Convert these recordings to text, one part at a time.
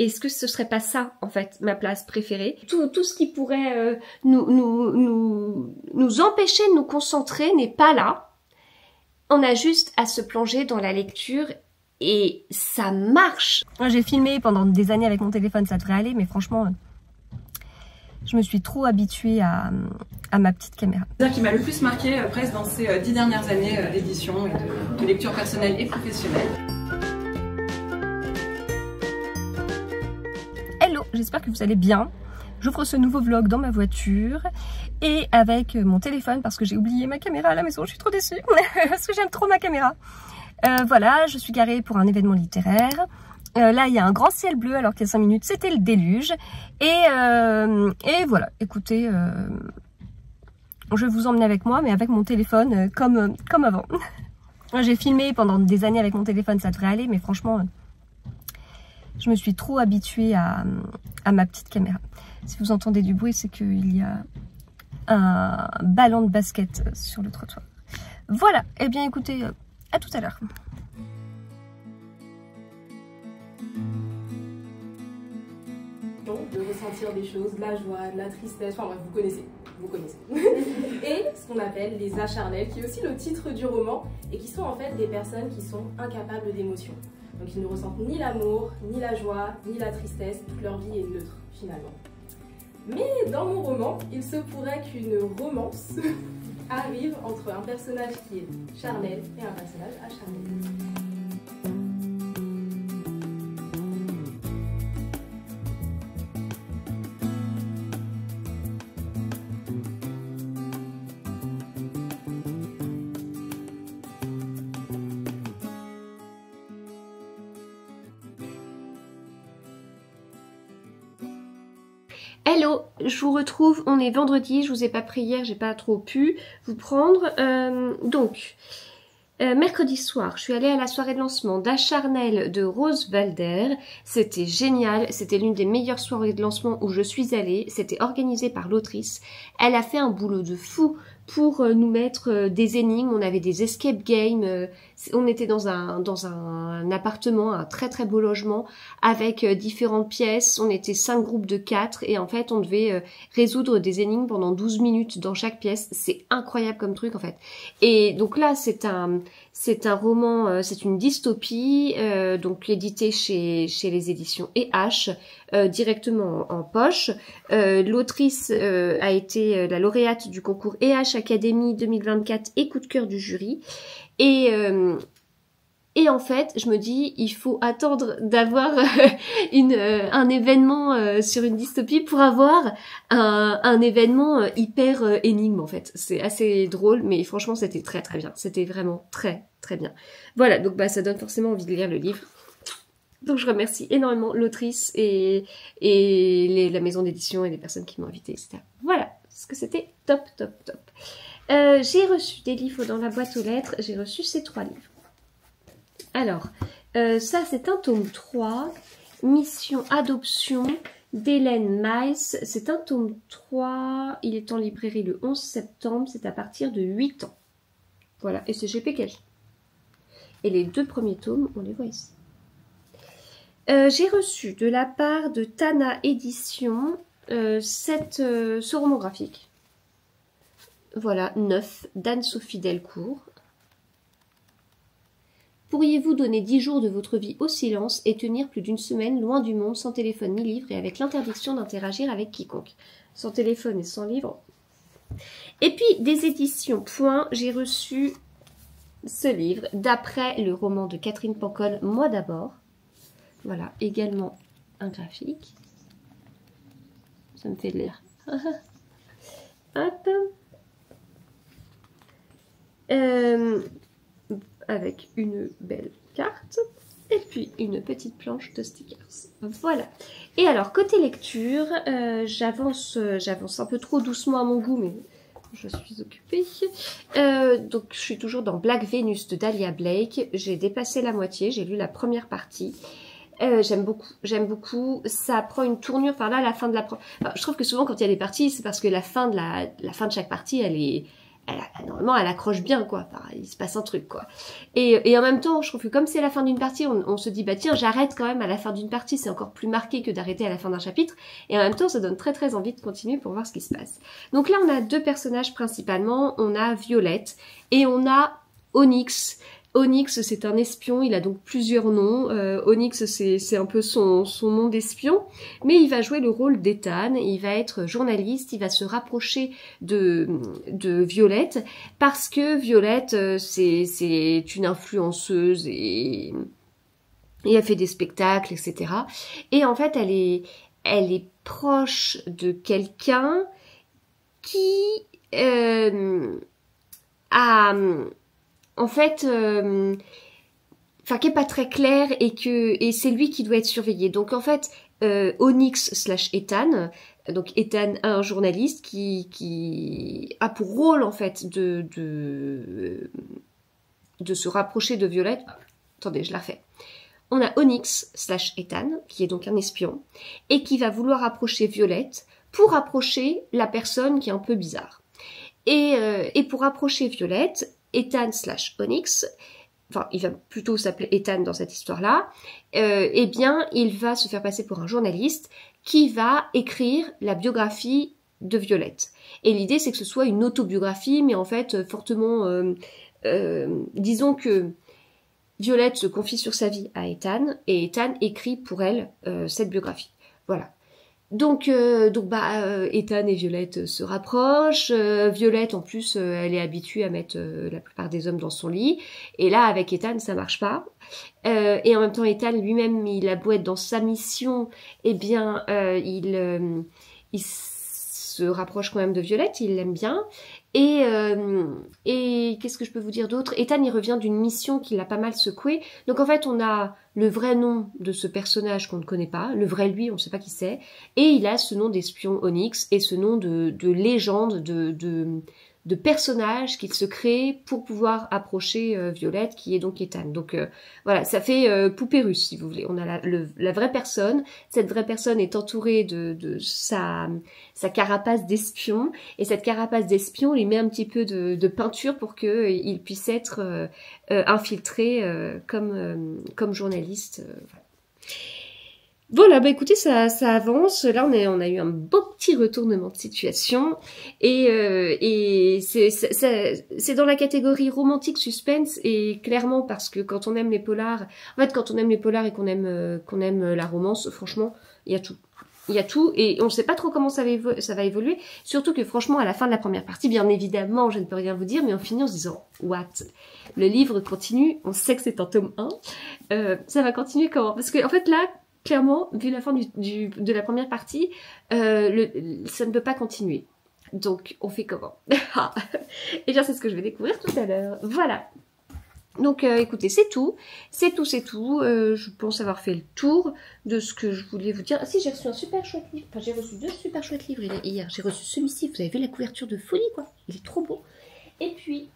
Est-ce que ce serait pas ça, en fait, ma place préférée? Tout ce qui pourrait nous empêcher de nous concentrer n'est pas là. On a juste à se plonger dans la lecture et ça marche. Moi, j'ai filmé pendant des années avec mon téléphone, ça devrait aller, mais franchement, je me suis trop habituée à ma petite caméra. C'est ça qui m'a le plus marqué presque dans ces 10 dernières années d'édition et de lecture personnelle et professionnelle. Hello, j'espère que vous allez bien. J'ouvre ce nouveau vlog dans ma voiture et avec mon téléphone parce que j'ai oublié ma caméra à la maison. Je suis trop déçue parce que j'aime trop ma caméra. Voilà, je suis garée pour un événement littéraire. Là, il y a un grand ciel bleu alors qu'il y a 5 minutes, c'était le déluge. Et voilà, écoutez, je vais vous emmener avec moi, mais avec mon téléphone comme avant. J'ai filmé pendant des années avec mon téléphone, ça devrait aller, mais franchement, je me suis trop habituée à ma petite caméra. Si vous entendez du bruit, c'est qu'il y a un ballon de basket sur le trottoir. Voilà, et bien écoutez, à tout à l'heure. De ressentir des choses, de la joie, de la tristesse, enfin bref, vous connaissez. Et ce qu'on appelle les acharnels, qui est aussi le titre du roman, et qui sont en fait des personnes qui sont incapables d'émotion. Donc ils ne ressentent ni l'amour, ni la joie, ni la tristesse, toute leur vie est neutre finalement. Mais dans mon roman, il se pourrait qu'une romance arrive entre un personnage qui est charnel et un personnage acharné. Hello, je vous retrouve, on est vendredi, je vous ai pas pris hier, j'ai pas trop pu vous prendre. Mercredi soir, je suis allée à la soirée de lancement d'Acharnel de Rose Valder. C'était génial, c'était l'une des meilleures soirées de lancement où je suis allée. C'était organisé par l'autrice. Elle a fait un boulot de fou pour nous mettre des énigmes. On avait des escape games. On était dans un appartement, un très très beau logement avec différentes pièces. On était 5 groupes de 4 et en fait on devait résoudre des énigmes pendant 12 minutes dans chaque pièce. C'est incroyable comme truc en fait. Et donc là c'est un roman, c'est une dystopie, donc édité chez les éditions EH, directement en poche. L'autrice a été la lauréate du concours EH Academy 2024 et coup de cœur du jury. Et en fait, je me dis, il faut attendre d'avoir un événement sur une dystopie pour avoir un événement hyper énigme en fait. C'est assez drôle, mais franchement, c'était très très bien. C'était vraiment très très bien. Voilà, donc bah ça donne forcément envie de lire le livre. Donc je remercie énormément l'autrice et la maison d'édition et les personnes qui m'ont invitée, etc. Voilà, parce que c'était top top top. J'ai reçu des livres dans la boîte aux lettres, j'ai reçu ces 3 livres. Alors, ça c'est un tome 3, Mission Adoption d'Hélène Maes. C'est un tome 3, il est en librairie le 11 septembre, c'est à partir de 8 ans. Voilà, et c'est chez PKJ. Et les 2 premiers tomes, on les voit ici. J'ai reçu de la part de Tana Édition ce roman graphique. Voilà, 9, d'Anne-Sophie Delcourt. Pourriez-vous donner 10 jours de votre vie au silence et tenir plus d'une semaine loin du monde, sans téléphone ni livre et avec l'interdiction d'interagir avec quiconque? Sans téléphone et sans livre. Et puis, des éditions Point, j'ai reçu ce livre d'après le roman de Catherine Pancol, Moi d'abord. Voilà, également un graphique. Ça me fait de l'air. Hop. Avec une belle carte et puis une petite planche de stickers. Voilà. Et alors côté lecture, j'avance un peu trop doucement à mon goût, mais je suis occupée. Donc je suis toujours dans Black Venus de Dahlia Blake. J'ai dépassé la moitié, j'ai lu la première partie. J'aime beaucoup. Ça prend une tournure. Enfin là, la fin de la. Enfin, je trouve que souvent quand il y a des parties, c'est parce que la fin de chaque partie, normalement, elle accroche bien, quoi. Enfin, il se passe un truc, quoi. Et en même temps, je trouve que comme c'est la fin d'une partie, on se dit, bah tiens, j'arrête quand même à la fin d'une partie, c'est encore plus marqué que d'arrêter à la fin d'un chapitre. Et en même temps, ça donne très très envie de continuer pour voir ce qui se passe. Donc là, on a deux personnages principalement. On a Violette et on a Onyx. Onyx, c'est un espion, il a donc plusieurs noms. Onyx, c'est un peu son nom d'espion, mais il va jouer le rôle d'Ethan, il va être journaliste, il va se rapprocher de Violette, parce que Violette, c'est une influenceuse et elle fait des spectacles, etc. Et en fait, elle est proche de quelqu'un qui a... en fait, enfin qui est pas très clair et c'est lui qui doit être surveillé. Donc en fait, Onyx / Ethan, donc Ethan, un journaliste qui a pour rôle en fait de se rapprocher de Violette. Attendez, je la refais. On a Onyx / Ethan, qui est donc un espion, et qui va vouloir approcher Violette pour approcher la personne qui est un peu bizarre. Et pour approcher Violette, Ethan / Onyx, enfin il va plutôt s'appeler Ethan dans cette histoire-là, eh bien il va se faire passer pour un journaliste qui va écrire la biographie de Violette. Et l'idée c'est que ce soit une autobiographie, mais en fait fortement, disons que Violette se confie sur sa vie à Ethan, et Ethan écrit pour elle cette biographie. Voilà. Donc Ethan et Violette se rapprochent. Violette, en plus, elle est habituée à mettre la plupart des hommes dans son lit. Et là, avec Ethan, ça marche pas. Et en même temps, Ethan lui-même, il a beau être dans sa mission, eh bien, il se rapproche quand même de Violette, il l'aime bien. Et qu'est-ce que je peux vous dire d'autre? Ethan, il revient d'une mission qui l'a pas mal secoué. Donc en fait, on a le vrai nom de ce personnage qu'on ne connaît pas, le vrai lui, on ne sait pas qui c'est, et il a ce nom d'espion Onyx et ce nom de légende, de personnage qu'il se crée pour pouvoir approcher Violette, qui est donc Ethan. Donc voilà, ça fait poupée russe, si vous voulez. On a la vraie personne. Cette vraie personne est entourée de sa carapace d'espion, et cette carapace d'espion lui met un petit peu de peinture pour qu'il puisse être infiltré comme journaliste. Voilà. Voilà, bah écoutez, ça avance. Là, on a eu un beau petit retournement de situation, et c'est dans la catégorie romantique suspense, et clairement parce que quand on aime les polars, en fait, quand on aime les polars et qu'on aime la romance, franchement, il y a tout. Il y a tout, et on ne sait pas trop comment ça va évoluer, surtout que franchement, à la fin de la première partie, bien évidemment, je ne peux rien vous dire, mais on finit en se disant, what? Le livre continue, on sait que c'est un tome 1, ça va continuer comment? Parce que, en fait, là, clairement, vu la fin de la première partie, ça ne peut pas continuer. Donc, on fait comment? Et bien, c'est ce que je vais découvrir tout à l'heure. Voilà. Donc, écoutez, c'est tout. Je pense avoir fait le tour de ce que je voulais vous dire. Ah si, j'ai reçu un super chouette livre. Enfin, j'ai reçu 2 super chouettes livres hier. J'ai reçu celui-ci. Vous avez vu la couverture de folie, quoi. Il est trop beau. Et puis...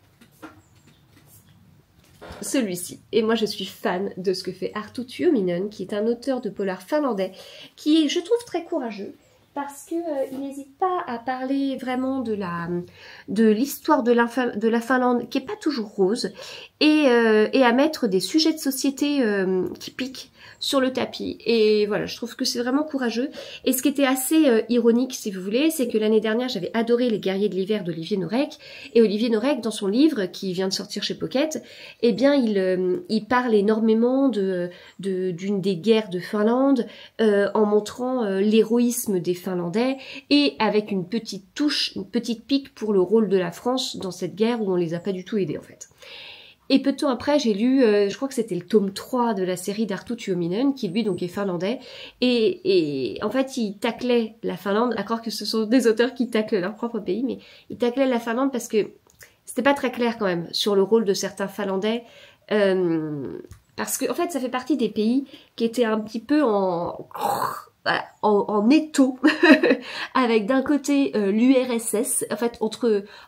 celui-ci. Et moi, je suis fan de ce que fait Arttu Tuominen, qui est un auteur de polar finlandais, qui est, je trouve, très courageux, parce que il n'hésite pas à parler vraiment de l'histoire de la Finlande, qui est pas toujours rose, et à mettre des sujets de société qui piquent sur le tapis. Et voilà, je trouve que c'est vraiment courageux. Et ce qui était assez ironique, si vous voulez, c'est que l'année dernière, j'avais adoré Les Guerriers de l'hiver d'Olivier Norek. Et Olivier Norek, dans son livre, qui vient de sortir chez Pocket, eh bien, il parle énormément d'une des guerres de Finlande, en montrant l'héroïsme des Finlandais, et avec une petite touche, une petite pique pour le rôle de la France dans cette guerre où on les a pas du tout aidés, en fait. Et peu de temps après, j'ai lu, je crois que c'était le tome 3 de la série d'Arttu Tuominen, qui lui donc est finlandais, et en fait il taclait la Finlande, à croire que ce sont des auteurs qui taclent leur propre pays, mais il taclait la Finlande parce que c'était pas très clair quand même sur le rôle de certains Finlandais, parce que en fait ça fait partie des pays qui étaient un petit peu en étau, avec d'un côté l'URSS, en fait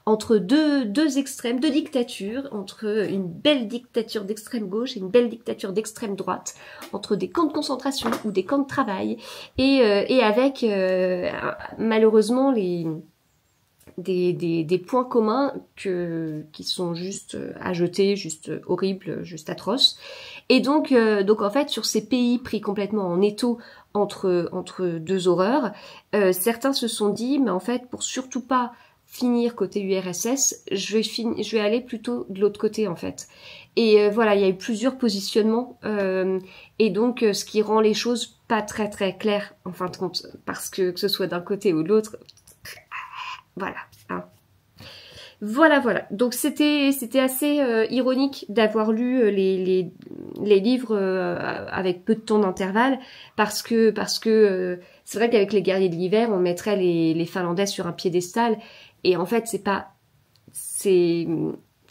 entre deux extrêmes, deux dictatures, entre une belle dictature d'extrême gauche et une belle dictature d'extrême droite, entre des camps de concentration ou des camps de travail, et avec malheureusement des points communs qui sont juste à jeter, juste horribles, juste atroces. Et donc en fait, sur ces pays pris complètement en étau entre deux horreurs, certains se sont dit, mais en fait, pour surtout pas finir côté URSS, je vais aller plutôt de l'autre côté en fait. Et voilà, il y a eu plusieurs positionnements et donc ce qui rend les choses pas très très claires en fin de compte, parce que ce soit d'un côté ou de l'autre, voilà. Hein. Voilà. Donc c'était assez ironique d'avoir lu les livres avec peu de temps d'intervalle, parce que c'est vrai qu'avec les guerriers de l'hiver, on mettrait les Finlandais sur un piédestal. Et en fait,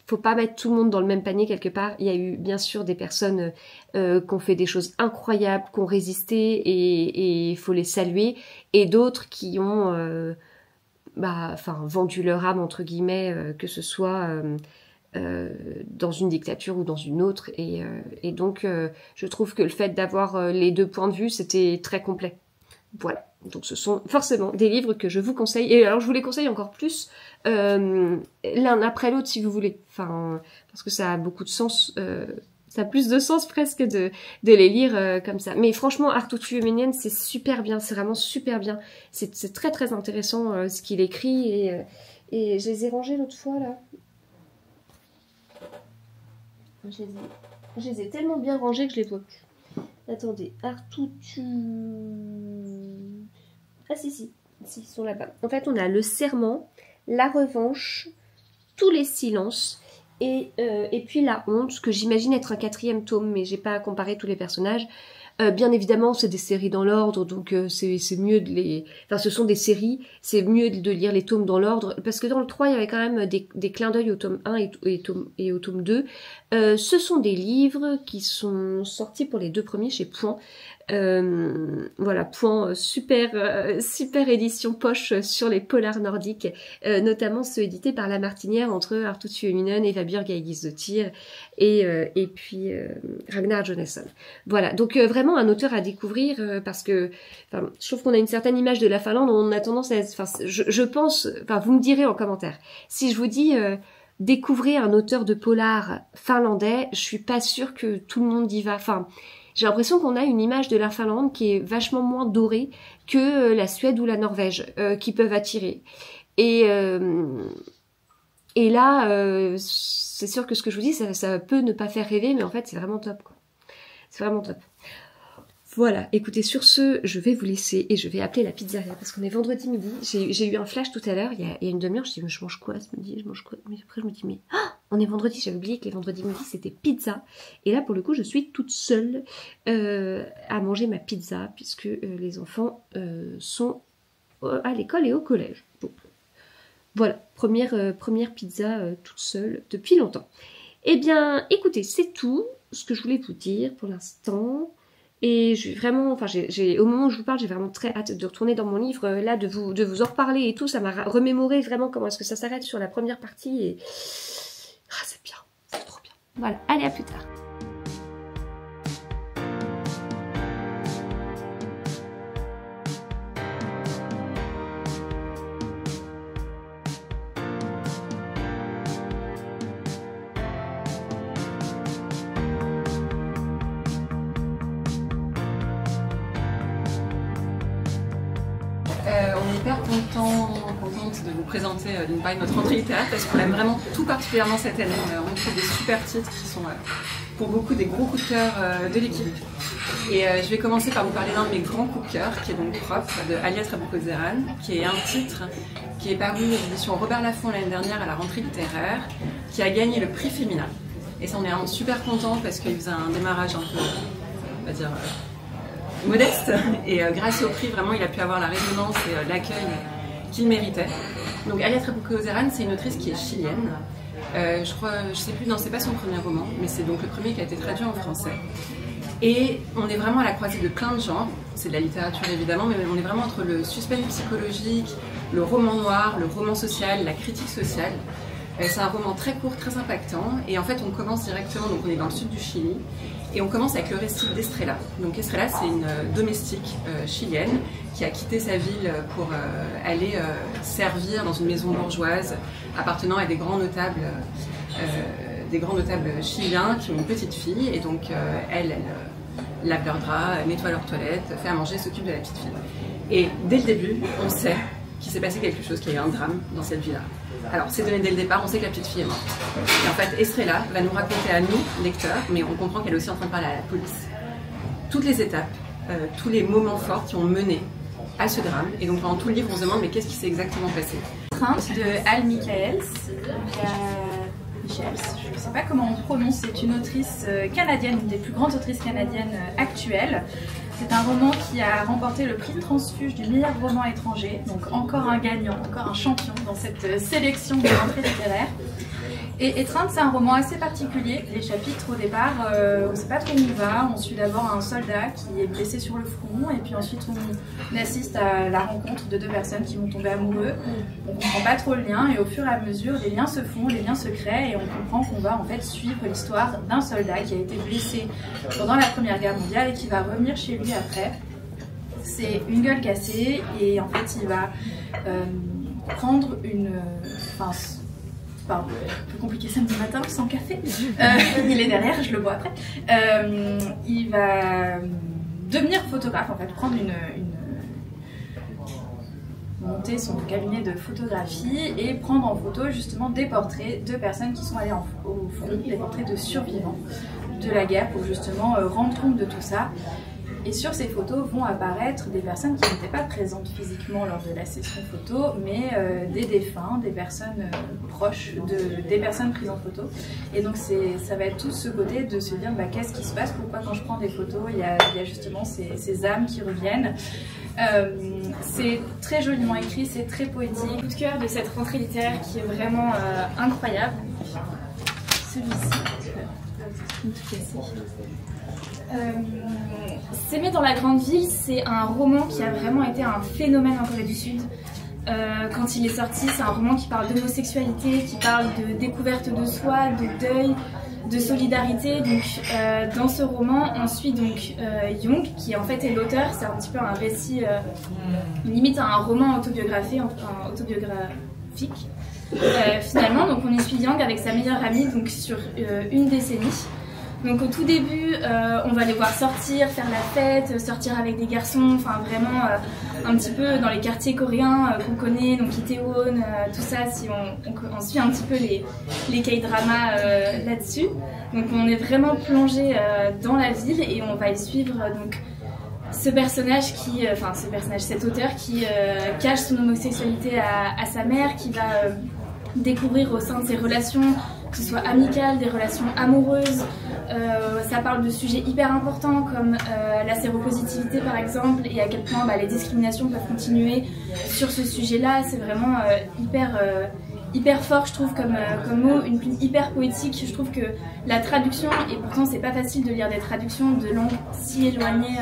faut pas mettre tout le monde dans le même panier quelque part. Il y a eu bien sûr des personnes qui ont fait des choses incroyables, qui ont résisté et il faut les saluer. Et d'autres qui ont vendu leur âme entre guillemets, que ce soit dans une dictature ou dans une autre. Et donc, je trouve que le fait d'avoir les deux points de vue, c'était très complet. Voilà, donc ce sont forcément des livres que je vous conseille. Et alors je vous les conseille encore plus l'un après l'autre si vous voulez. Enfin, parce que ça a beaucoup de sens, ça a plus de sens presque de les lire comme ça. Mais franchement, Arttu Tuominen, c'est super bien, c'est vraiment super bien. C'est très très intéressant ce qu'il écrit et je les ai rangés l'autre fois là. Je les ai tellement bien rangés que je les vois plus. Attendez, Arttu... Ah si, ils sont là-bas. En fait, on a le serment, la revanche, tous les silences, et puis la honte, que j'imagine être un 4e tome, mais j'ai pas comparé tous les personnages. Bien évidemment, c'est des séries dans l'ordre, donc c'est mieux de les... Enfin, ce sont des séries, c'est mieux de lire les tomes dans l'ordre, parce que dans le 3, il y avait quand même des clins d'œil au tome 1 et au tome 2. Ce sont des livres qui sont sortis pour les 2 premiers chez Point. Voilà, Point, super édition poche sur les polars nordiques, notamment ceux édités par La Martinière entre Arttu Tuominen, Eva Björk Eigisdottir et puis Ragnar Jonasson. Voilà, donc vraiment un auteur à découvrir parce que je trouve qu'on a une certaine image de la Finlande, on a tendance à... je pense, vous me direz en commentaire, si je vous dis... découvrez un auteur de polar finlandais, je suis pas sûre que tout le monde y va. Enfin, j'ai l'impression qu'on a une image de la Finlande qui est vachement moins dorée que la Suède ou la Norvège, qui peuvent attirer. Et là, c'est sûr que ce que je vous dis, ça peut ne pas faire rêver, mais en fait, c'est vraiment top, quoi. C'est vraiment top. Voilà, écoutez, sur ce, je vais vous laisser et je vais appeler la pizzeria parce qu'on est vendredi midi. J'ai eu un flash tout à l'heure, il y a une demi-heure, je me dis, je mange quoi ce midi, je mange quoi? Mais après, je me dis, mais on est vendredi, j'avais oublié que les vendredis midi, c'était pizza. Et là, pour le coup, je suis toute seule à manger ma pizza puisque les enfants sont à l'école et au collège. Donc, voilà, première pizza toute seule depuis longtemps. Eh bien, écoutez, c'est tout ce que je voulais vous dire pour l'instant. Et au moment où je vous parle, j'ai vraiment très hâte de retourner dans mon livre, là, de vous en reparler et tout. Ça m'a remémoré vraiment comment est-ce que ça s'arrête sur la première partie. Et c'est bien, c'est trop bien. Voilà, allez, à plus tard. On est hyper contente de vous présenter d'une part notre rentrée littéraire parce qu'on aime vraiment tout particulièrement cette année. On a vraiment trouvé des super titres qui sont pour beaucoup des gros coups de cœur de l'équipe. Et je vais commencer par vous parler d'un de mes grands coups de cœur qui est donc Prof de Aliette Rabuko-Zeran, qui est un titre qui est paru aux éditions Robert Laffont l'année dernière à la rentrée littéraire, qui a gagné le prix féminin. Et ça, on est super content parce qu'il faisait un démarrage un peu, on va dire, modeste, et grâce au prix, vraiment, il a pu avoir la résonance et l'accueil qu'il méritait. Donc Aliette Rabuko-Zeran, c'est une autrice qui est chilienne. Je sais plus, non, c'est pas son premier roman, mais c'est donc le premier qui a été traduit en français. Et on est vraiment à la croisée de plein de genres. C'est de la littérature évidemment, mais on est vraiment entre le suspense psychologique, le roman noir, le roman social, la critique sociale. C'est un roman très court, très impactant, et en fait on commence directement, donc on est dans le sud du Chili, Et on commence avec le récit d'Estrella. Donc Estrella, c'est une domestique chilienne qui a quitté sa ville pour aller servir dans une maison bourgeoise appartenant à des grands notables chiliens qui ont une petite fille. Et donc elle lave leurs draps, nettoie leur toilette, fait à manger, s'occupe de la petite fille. Et dès le début, on sait qu'il s'est passé quelque chose, qu'il y a eu un drame dans cette vie-là. Alors, c'est donné dès le départ, on sait que la petite fille est morte. Et en fait, Estrella va nous raconter à nous, lecteurs, mais on comprend qu'elle est aussi en train de parler à la police, toutes les étapes, tous les moments forts qui ont mené à ce drame. Et donc, pendant tout le livre, on se demande, mais qu'est-ce qui s'est exactement passé? De Al Michaels. Je ne sais pas comment on prononce, c'est une autrice canadienne, une des plus grandes autrices canadiennes actuelles. C'est un roman qui a remporté le prix Transfuge du meilleur roman étranger, donc encore un gagnant, encore un champion dans cette sélection de rentrée littéraire. Et Étreinte, c'est un roman assez particulier. Les chapitres, au départ, on ne sait pas trop où il va. On suit d'abord un soldat qui est blessé sur le front, et puis ensuite on assiste à la rencontre de deux personnes qui vont tomber amoureux. On ne comprend pas trop le lien, et au fur et à mesure, les liens se font, les liens se créent, et on comprend qu'on va en fait suivre l'histoire d'un soldat qui a été blessé pendant la Première Guerre mondiale et qui va revenir chez lui après. C'est une gueule cassée, et en fait il va prendre une... Pardon, un peu compliqué samedi matin, sans café. Il est derrière, je le vois après. Il va devenir photographe, en fait, prendre monter son cabinet de photographie et prendre en photo justement des portraits de personnes qui sont allées au front, des portraits de survivants de la guerre pour justement rendre compte de tout ça. Et sur ces photos vont apparaître des personnes qui n'étaient pas présentes physiquement lors de la session photo, mais des défunts, des personnes proches, des personnes prises en photo. Et donc ça va être tout ce côté de se dire bah, qu'est-ce qui se passe, pourquoi quand je prends des photos, il y a justement ces âmes qui reviennent. C'est très joliment écrit, c'est très poétique. Coup de cœur de cette rentrée littéraire qui est vraiment incroyable. Celui-ci. S'aimer dans la grande ville, c'est un roman qui a vraiment été un phénomène en Corée du Sud. Quand il est sorti, c'est un roman qui parle d'homosexualité, qui parle de découverte de soi, de deuil, de solidarité. Donc, dans ce roman, on suit donc Young, qui en fait est l'auteur. C'est un petit peu un récit, limite un roman autobiographique. Finalement, donc on y suit Young avec sa meilleure amie donc sur une décennie. Donc au tout début, on va les voir sortir, faire la fête, sortir avec des garçons, enfin vraiment un petit peu dans les quartiers coréens qu'on connaît, donc Itaewon, tout ça, si on suit un petit peu les K-dramas là-dessus. Donc on est vraiment plongé dans la ville et on va y suivre donc cet auteur qui cache son homosexualité à sa mère, qui va découvrir au sein de ses relations, que ce soit amicales, des relations amoureuses. Ça parle de sujets hyper importants comme la séropositivité par exemple, et à quel point les discriminations peuvent continuer sur ce sujet-là. C'est vraiment hyper fort, je trouve, comme mot, une plume hyper poétique. Je trouve que la traduction, et pourtant c'est pas facile de lire des traductions de langues si éloignées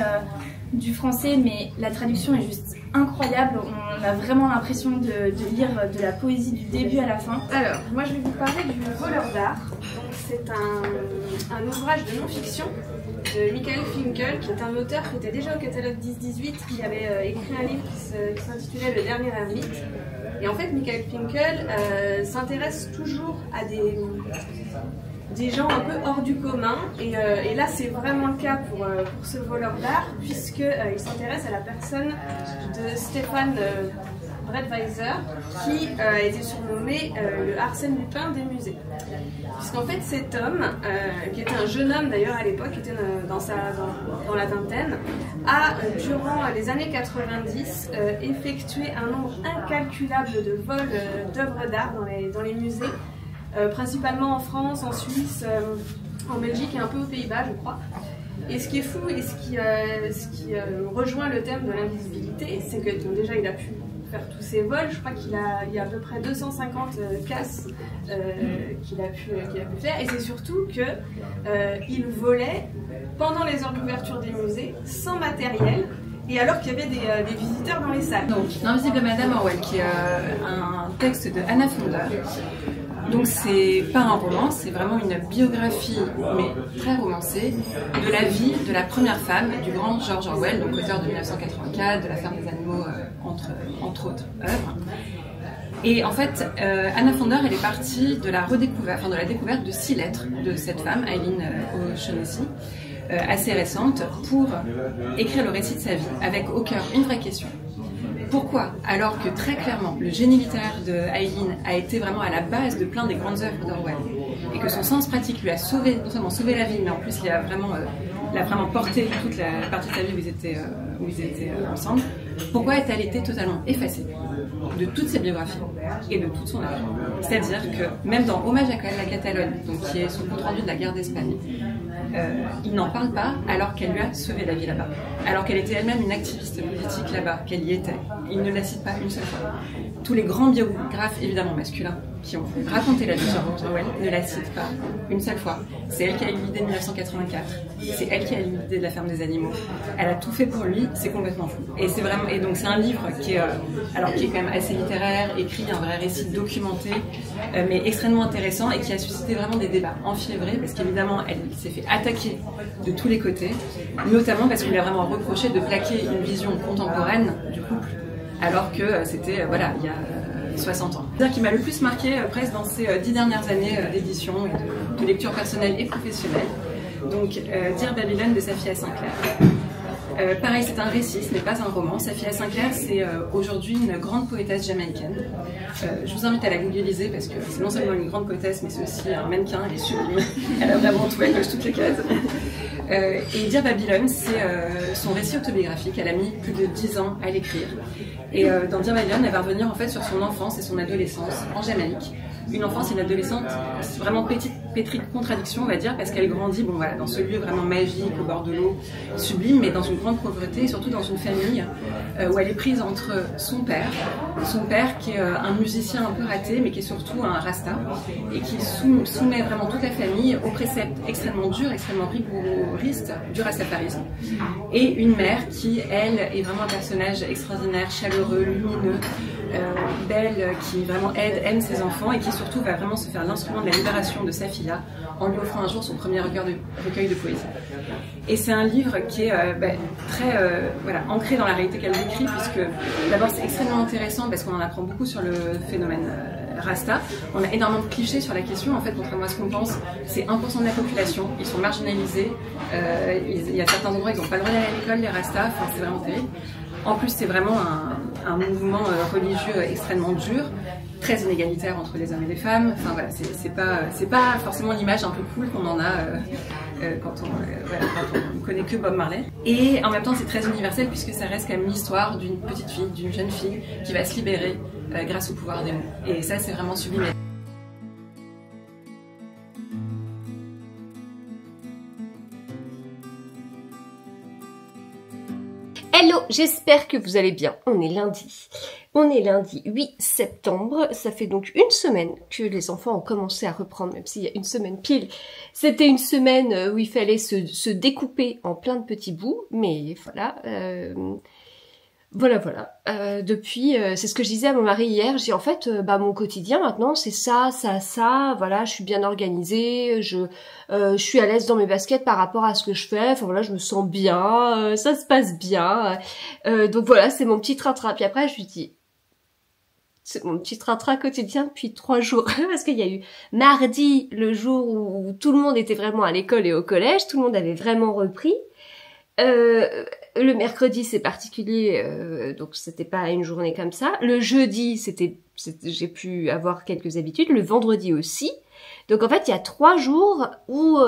du français, mais la traduction est juste incroyable. On a vraiment l'impression de lire de la poésie du début à la fin. Alors, moi je vais vous parler du Voleur d'art. C'est un ouvrage de non-fiction de Michael Finkel, qui est un auteur qui était déjà au catalogue 10-18, qui avait écrit un livre qui s'intitulait Le Dernier Ermite. Et en fait, Michael Finkel s'intéresse toujours à des gens un peu hors du commun, et là c'est vraiment le cas pour ce voleur d'art, puisqu'il s'intéresse à la personne de Stéphane Breitweiser, qui a été surnommé le Arsène Lupin des musées. Puisqu'en fait cet homme, qui était un jeune homme d'ailleurs à l'époque, qui était dans la vingtaine, a durant les années 90 effectué un nombre incalculable de vols d'œuvres d'art dans les musées, principalement en France, en Suisse, en Belgique et un peu aux Pays-Bas, je crois. Et ce qui est fou et ce qui rejoint le thème de l'invisibilité, c'est que donc, déjà il a pu faire tous ces vols. Je crois qu'il y a à peu près 250 casses qu'il a pu faire. Et c'est surtout qu'il volait pendant les heures d'ouverture des musées, sans matériel, et alors qu'il y avait des visiteurs dans les salles. Donc, L'invisible Madame Orwell, qui est un texte de Anna Funder. Donc c'est pas un roman, c'est vraiment une biographie, mais très romancée, de la vie de la première femme du grand George Orwell, donc auteur de 1984, de La ferme des animaux, entre autres œuvres. Et en fait, Anna Pfander, elle est partie de la redécouverte, de la découverte de 6 lettres de cette femme, Eileen O'Shaughnessy, assez récente, pour écrire le récit de sa vie, avec au cœur une vraie question. Pourquoi, alors que très clairement, le génie littéraire de Eileen a été vraiment à la base de plein des grandes œuvres d'Orwell, et que son sens pratique lui a sauvé, non seulement sauvé la vie, mais en plus il a vraiment porté toute la partie de sa vie où ils étaient ensemble, pourquoi est-elle été totalement effacée de toutes ses biographies et de toute son œuvre? C'est-à-dire que même dans Hommage à la Catalogne, donc qui est son compte-rendu de la guerre d'Espagne, il n'en parle pas alors qu'elle lui a sauvé la vie là-bas, alors qu'elle était elle-même une activiste politique là-bas, qu'elle y était. Il ne la cite pas une seule fois. Tous les grands biographes, évidemment masculins, qui ont raconté la vie de George Orwell ne la citent pas une seule fois. C'est elle qui a eu l'idée de 1984, c'est elle qui a eu l'idée de La ferme des animaux. Elle a tout fait pour lui, c'est complètement fou. Et donc c'est un livre qui est quand même assez littéraire, écrit, un vrai récit documenté, mais extrêmement intéressant et qui a suscité vraiment des débats enfiévrés, parce qu'évidemment elle s'est fait attaquer de tous les côtés, notamment parce qu'on lui a vraiment reproché de plaquer une vision contemporaine du couple, alors que c'était, il y a 60 ans. C'est-à-dire qu'il m'a le plus marqué presque dans ces 10 dernières années d'édition et de lecture personnelle et professionnelle. Donc, Dear Babylon de Safia Sinclair. Pareil, c'est un récit, ce n'est pas un roman. Safia Sinclair, c'est aujourd'hui une grande poétesse jamaïcaine. Je vous invite à la googliser parce que c'est non seulement une grande poétesse, mais c'est aussi un mannequin, elle est sublime. Elle a vraiment tout, elle coche toutes les cases. Et Dear Babylon, c'est son récit autobiographique. Elle a mis plus de 10 ans à l'écrire. Et dans Dear Babylon, elle va revenir en fait sur son enfance et son adolescence en Jamaïque. Une enfance et une adolescente vraiment pétrie de contradictions, on va dire, parce qu'elle grandit dans ce lieu vraiment magique, au bord de l'eau, sublime, mais dans une grande pauvreté, et surtout dans une famille où elle est prise entre son père qui est un musicien un peu raté, mais qui est surtout un rasta, et qui soumet vraiment toute la famille aux préceptes extrêmement durs, extrêmement rigoristes du rastafarisme, et une mère qui, elle, est vraiment un personnage extraordinaire, chaleureux, lumineux, belle, qui vraiment aime ses enfants et qui surtout va vraiment se faire l'instrument de la libération de sa fille en lui offrant un jour son premier recueil de poésie. Et c'est un livre qui est très ancré dans la réalité qu'elle décrit, puisque d'abord c'est extrêmement intéressant parce qu'on en apprend beaucoup sur le phénomène Rasta. On a énormément de clichés sur la question, en fait, contrairement à ce qu'on pense, c'est 1% de la population, ils sont marginalisés, il y a certains endroits ils n'ont pas le droit d'aller à l'école, les Rastas, c'est vraiment terrible. En plus, c'est vraiment un mouvement religieux extrêmement dur, très inégalitaire entre les hommes et les femmes. Enfin voilà, c'est pas forcément l'image un peu cool qu'on en a quand on ne connaît que Bob Marley. Et en même temps, c'est très universel puisque ça reste quand même l'histoire d'une petite fille, d'une jeune fille qui va se libérer grâce au pouvoir des mots. Et ça, c'est vraiment sublime. Hello, j'espère que vous allez bien. On est lundi 8 septembre. Ça fait donc une semaine que les enfants ont commencé à reprendre, même s'il y a une semaine pile. C'était une semaine où il fallait se découper en plein de petits bouts. Mais voilà, voilà. Depuis, c'est ce que je disais à mon mari hier. Je dis en fait, mon quotidien maintenant, c'est ça. Voilà, je suis bien organisée. Je suis à l'aise dans mes baskets par rapport à ce que je fais. Enfin voilà, je me sens bien. Ça se passe bien. Donc voilà, c'est mon petit train-train. Puis après, je lui dis, c'est mon petit train-train quotidien depuis 3 jours. Parce qu'il y a eu mardi, le jour où tout le monde était vraiment à l'école et au collège. Tout le monde avait vraiment repris. Le mercredi c'est particulier, donc c'était pas une journée comme ça. Le jeudi j'ai pu avoir quelques habitudes. Le vendredi aussi. Donc en fait il y a 3 jours où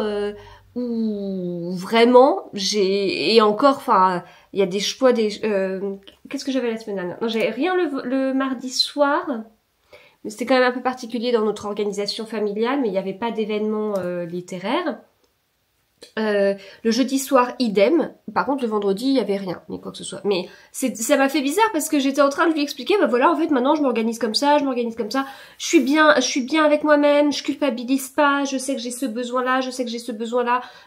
vraiment et encore, enfin il y a des choix qu'est-ce que j'avais la semaine dernière? Non, j'avais rien le mardi soir. Mais c'était quand même un peu particulier dans notre organisation familiale, mais il n'y avait pas d'événement littéraire. Le jeudi soir, idem. Par contre, le vendredi, il y avait rien, ni quoi que ce soit. Mais ça m'a fait bizarre parce que j'étais en train de lui expliquer, bah voilà, en fait, maintenant, je m'organise comme ça, je suis bien avec moi-même, je culpabilise pas, je sais que j'ai ce besoin-là,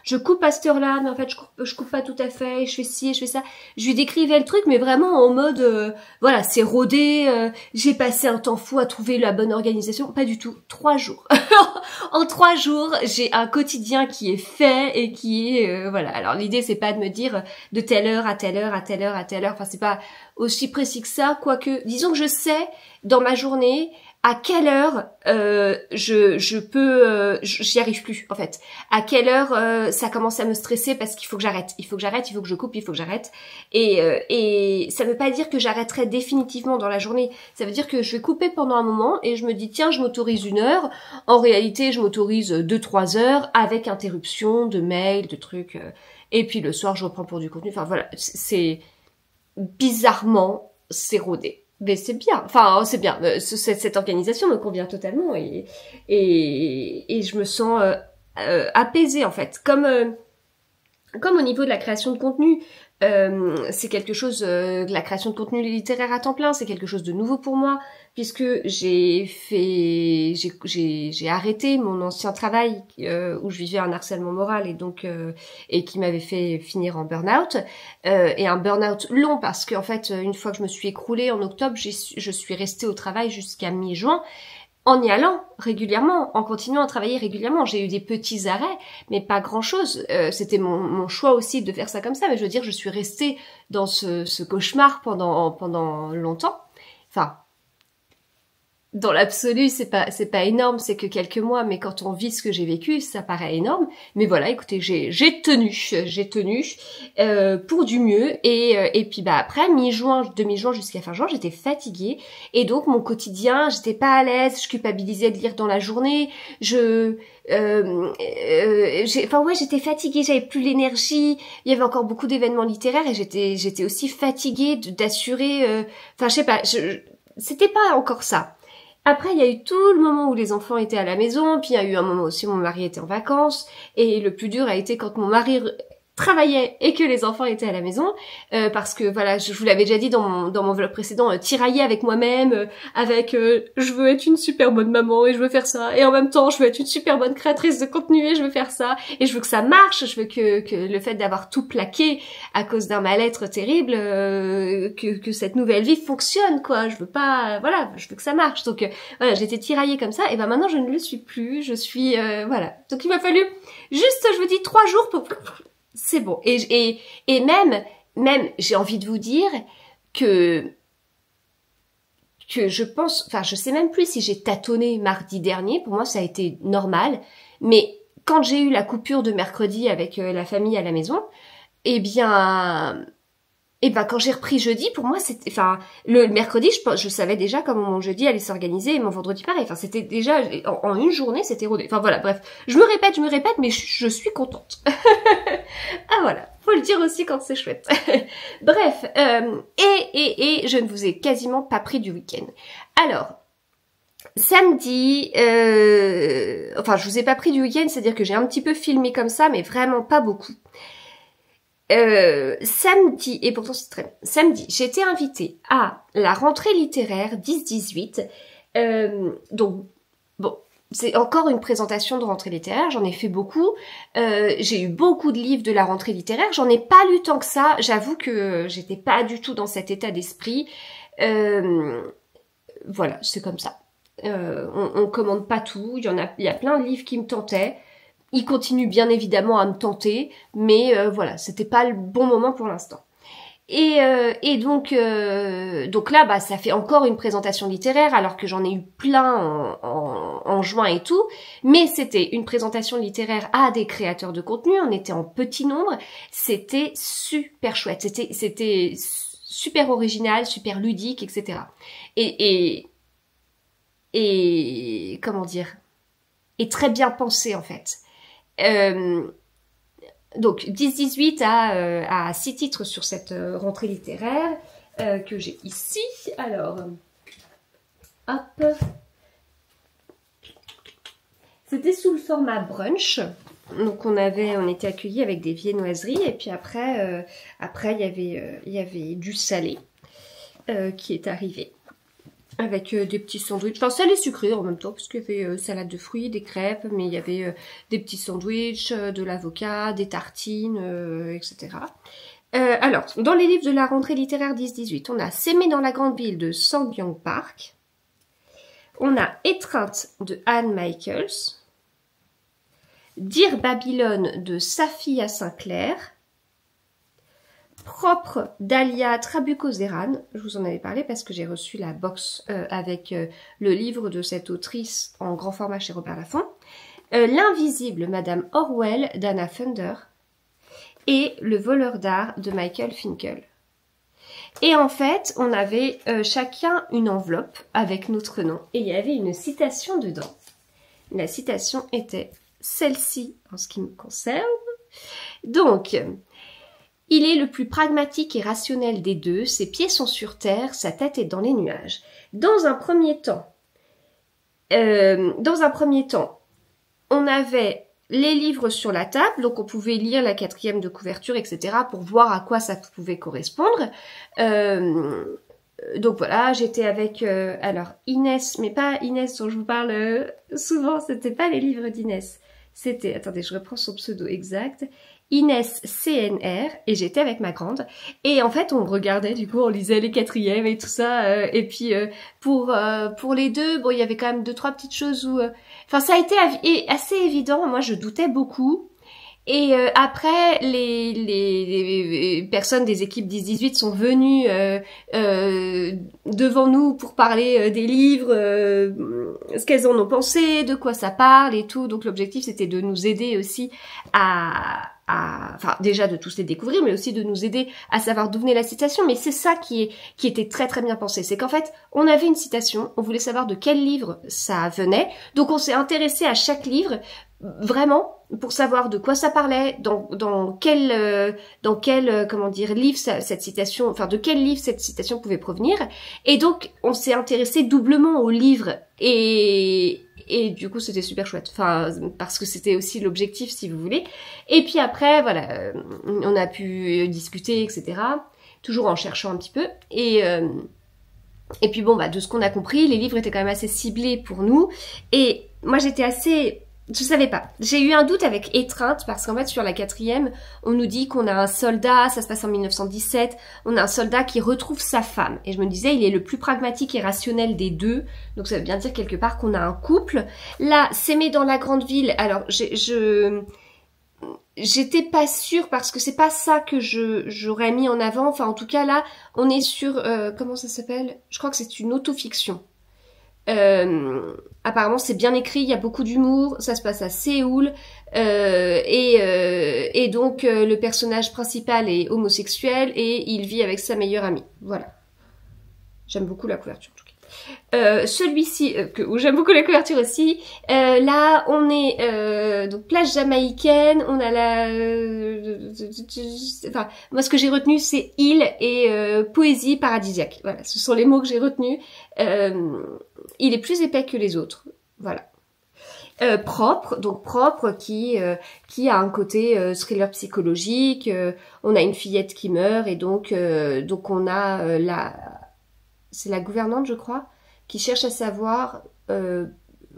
je coupe à cette heure-là, mais en fait, je coupe pas tout à fait, je fais ci, je fais ça. Je lui décrivais le truc, mais vraiment en mode, voilà, c'est rodé, j'ai passé un temps fou à trouver la bonne organisation. Pas du tout. 3 jours. En 3 jours, j'ai un quotidien qui est fait et qui est voilà. Alors l'idée c'est pas de me dire de telle heure à telle heure à telle heure à telle heure. Enfin c'est pas aussi précis que ça. Quoique, disons que je sais dans ma journée à quelle heure je peux j'y arrive plus en fait. À quelle heure ça commence à me stresser parce qu'il faut que j'arrête. Il faut que je coupe, il faut que j'arrête. Et ça veut pas dire que j'arrêterai définitivement dans la journée. Ça veut dire que je vais couper pendant un moment et je me dis tiens, je m'autorise 1 heure. En réalité, je m'autorise 2-3 heures avec interruption de mails, de trucs. Et puis le soir, je reprends pour du contenu. Enfin voilà, c'est bizarrement c'est rodé. Mais c'est bien, enfin c'est bien, cette organisation me convient totalement et je me sens apaisée en fait. Comme au niveau de la création de contenu, c'est quelque chose, la création de contenu littéraire à temps plein, c'est quelque chose de nouveau pour moi, puisque j'ai arrêté mon ancien travail où je vivais un harcèlement moral et donc et qui m'avait fait finir en burn-out et un burn-out long parce qu'en fait une fois que je me suis écroulée en octobre, je suis restée au travail jusqu'à mi-juin. En y allant régulièrement, en continuant à travailler régulièrement, j'ai eu des petits arrêts, mais pas grand-chose. C'était mon choix aussi de faire ça comme ça, mais je veux dire, je suis restée dans ce cauchemar pendant longtemps. Enfin, dans l'absolu, c'est pas énorme, c'est que quelques mois, mais quand on vit ce que j'ai vécu, ça paraît énorme. Mais voilà, écoutez, j'ai tenu pour du mieux et puis bah après demi-juin jusqu'à fin juin, j'étais fatiguée et donc mon quotidien, j'étais pas à l'aise, je culpabilisais de lire dans la journée, j'étais fatiguée, j'avais plus l'énergie, il y avait encore beaucoup d'événements littéraires et j'étais aussi fatiguée d'assurer, enfin je sais pas, c'était pas encore ça. Après, il y a eu tout le moment où les enfants étaient à la maison, puis il y a eu un moment aussi où mon mari était en vacances, et le plus dur a été quand mon mari travaillait et que les enfants étaient à la maison, parce que voilà, je vous l'avais déjà dit dans mon vlog précédent, tirailler avec moi-même, avec je veux être une super bonne maman et je veux faire ça, et en même temps je veux être une super bonne créatrice de contenu et je veux faire ça, et je veux que ça marche, je veux que le fait d'avoir tout plaqué à cause d'un mal-être terrible, que cette nouvelle vie fonctionne quoi, je veux pas, voilà, je veux que ça marche, donc voilà, j'étais tiraillée comme ça, et ben maintenant je ne le suis plus, je suis, voilà, donc il m'a fallu juste, je vous dis 3 jours pour... C'est bon. Et même, j'ai envie de vous dire que je pense, enfin, je sais même plus si j'ai tâtonné mardi dernier. Pour moi, ça a été normal. Mais quand j'ai eu la coupure de mercredi avec la famille à la maison, eh bien, quand j'ai repris jeudi, pour moi, c'était, enfin, le mercredi, je savais déjà comment mon jeudi allait s'organiser et mon vendredi pareil. Enfin, c'était déjà, en une journée, c'était rodé. Enfin, voilà, bref. Je me répète, mais je suis contente. Ah, voilà. Faut le dire aussi quand c'est chouette. Bref. Et je ne vous ai quasiment pas pris du week-end. Alors, samedi, enfin, je vous ai pas pris du week-end, c'est-à-dire que j'ai un petit peu filmé comme ça, mais vraiment pas beaucoup. Samedi, et pourtant c'est très bien, samedi, j'ai été invitée à la rentrée littéraire 10-18, donc bon, c'est encore une présentation de rentrée littéraire, j'en ai fait beaucoup, j'ai eu beaucoup de livres de la rentrée littéraire, j'en ai pas lu tant que ça, j'avoue que j'étais pas du tout dans cet état d'esprit, voilà, c'est comme ça, on commande pas tout, il y a plein de livres qui me tentaient. Il continue bien évidemment à me tenter, mais voilà, c'était pas le bon moment pour l'instant. Et donc là, bah, ça fait encore une présentation littéraire, alors que j'en ai eu plein en juin et tout. Mais c'était une présentation littéraire à des créateurs de contenu. On était en petit nombre. C'était super chouette. C'était super original, super ludique, etc. Et comment dire, et très bien pensé en fait. Donc 10-18 à 6 titres sur cette rentrée littéraire que j'ai ici. Alors, hop. C'était sous le format brunch. Donc on était accueillis avec des viennoiseries et puis après il y avait du salé qui est arrivé avec des petits sandwichs, enfin salé sucré en même temps parce qu'il y avait salade de fruits, des crêpes, mais il y avait des petits sandwichs, de l'avocat, des tartines, etc. Alors dans les livres de la rentrée littéraire 10-18, on a S'aimer dans la grande ville de Sang Byung Park, on a Étreinte de Anne Michaels, Dire Babylone de Safia Sinclair, Propre d'Alia Trabuco-Zeran, je vous en avais parlé parce que j'ai reçu la box avec le livre de cette autrice en grand format chez Robert Laffont, L'Invisible Madame Orwell d'Anna Funder et Le Voleur d'art de Michael Finkel. Et en fait, on avait chacun une enveloppe avec notre nom et il y avait une citation dedans. La citation était celle-ci en ce qui me concerne. Donc, il est le plus pragmatique et rationnel des deux, ses pieds sont sur terre, sa tête est dans les nuages. Dans un premier temps, on avait les livres sur la table, donc on pouvait lire la 4e de couverture, etc. pour voir à quoi ça pouvait correspondre. Donc voilà, j'étais avec alors Inès, mais pas Inès dont je vous parle souvent, c'était pas les livres d'Inès. C'était, attendez, je reprends son pseudo exact, Inès CNR, et j'étais avec ma grande. Et en fait, on regardait, du coup, on lisait les 4e et tout ça. Et puis, pour les deux, bon, il y avait quand même 2-3 petites choses où... Enfin, ça a été assez évident. Moi, je doutais beaucoup. Et après, les personnes des équipes 10-18 sont venues devant nous pour parler des livres, ce qu'elles en ont pensé, de quoi ça parle et tout. Donc l'objectif, c'était de nous aider aussi enfin déjà de tous les découvrir, mais aussi de nous aider à savoir d'où venait la citation. Mais c'est ça qui était très très bien pensé. C'est qu'en fait, on avait une citation, on voulait savoir de quel livre ça venait. Donc on s'est intéressé à chaque livre, vraiment, pour savoir de quoi ça parlait, dans quel comment dire livre cette citation, enfin de quel livre cette citation pouvait provenir. Et donc on s'est intéressé doublement au livre et du coup c'était super chouette, enfin parce que c'était aussi l'objectif si vous voulez. Et puis après voilà, on a pu discuter etc. Toujours en cherchant un petit peu et puis bon bah de ce qu'on a compris, les livres étaient quand même assez ciblés pour nous et moi j'étais assez... Je savais pas. J'ai eu un doute avec Étreinte parce qu'en fait sur la 4e, on nous dit qu'on a un soldat, ça se passe en 1917, on a un soldat qui retrouve sa femme. Et je me disais, il est le plus pragmatique et rationnel des deux. Donc ça veut bien dire quelque part qu'on a un couple. Là, S'aimer dans la grande ville, alors j'étais pas sûre parce que c'est pas ça que j'aurais mis en avant. Enfin en tout cas là, on est sur, comment ça s'appelle ? Je crois que c'est une autofiction. Apparemment c'est bien écrit, il y a beaucoup d'humour, ça se passe à Séoul et donc le personnage principal est homosexuel et il vit avec sa meilleure amie. Voilà. J'aime beaucoup la couverture en tout cas. Celui-ci, où j'aime beaucoup la couverture aussi, là on est donc plage jamaïcaine, on a enfin moi ce que j'ai retenu c'est île et poésie paradisiaque. Voilà, ce sont les mots que j'ai retenus. Il est plus épais que les autres, voilà. Propre, donc propre qui a un côté thriller psychologique. On a une fillette qui meurt et donc on a c'est la gouvernante je crois qui cherche à savoir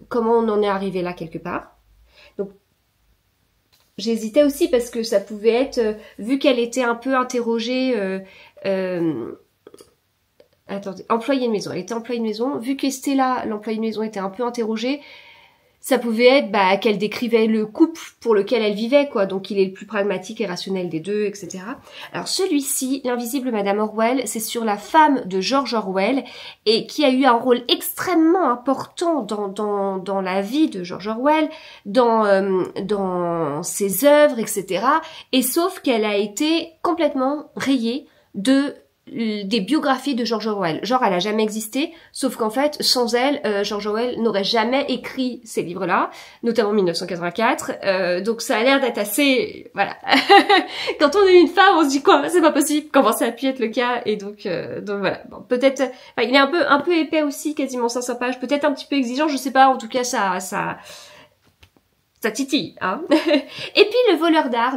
comment on en est arrivé là quelque part. Donc j'hésitais aussi parce que ça pouvait être vu qu'elle était un peu interrogée. Attendez, employée de maison. Elle était employée de maison. Vu qu'Estella, l'employée de maison, était un peu interrogée, ça pouvait être qu'elle décrivait le couple pour lequel elle vivait, quoi. Donc il est le plus pragmatique et rationnel des deux, etc. Alors celui-ci, L'Invisible Madame Orwell, c'est sur la femme de George Orwell et qui a eu un rôle extrêmement important dans la vie de George Orwell, dans ses œuvres, etc. Et sauf qu'elle a été complètement rayée des biographies de George Orwell. Genre, elle a jamais existé, sauf qu'en fait, sans elle, George Orwell n'aurait jamais écrit ces livres-là, notamment 1984. Donc ça a l'air d'être assez... Voilà. Quand on est une femme, on se dit quoi ? C'est pas possible. Comment ça a pu être le cas ? Et donc voilà. Bon, peut-être... Enfin, il est un peu épais aussi, quasiment 500 pages. Peut-être un petit peu exigeant, je sais pas. En tout cas, ça ça titille, hein. Et puis le voleur d'art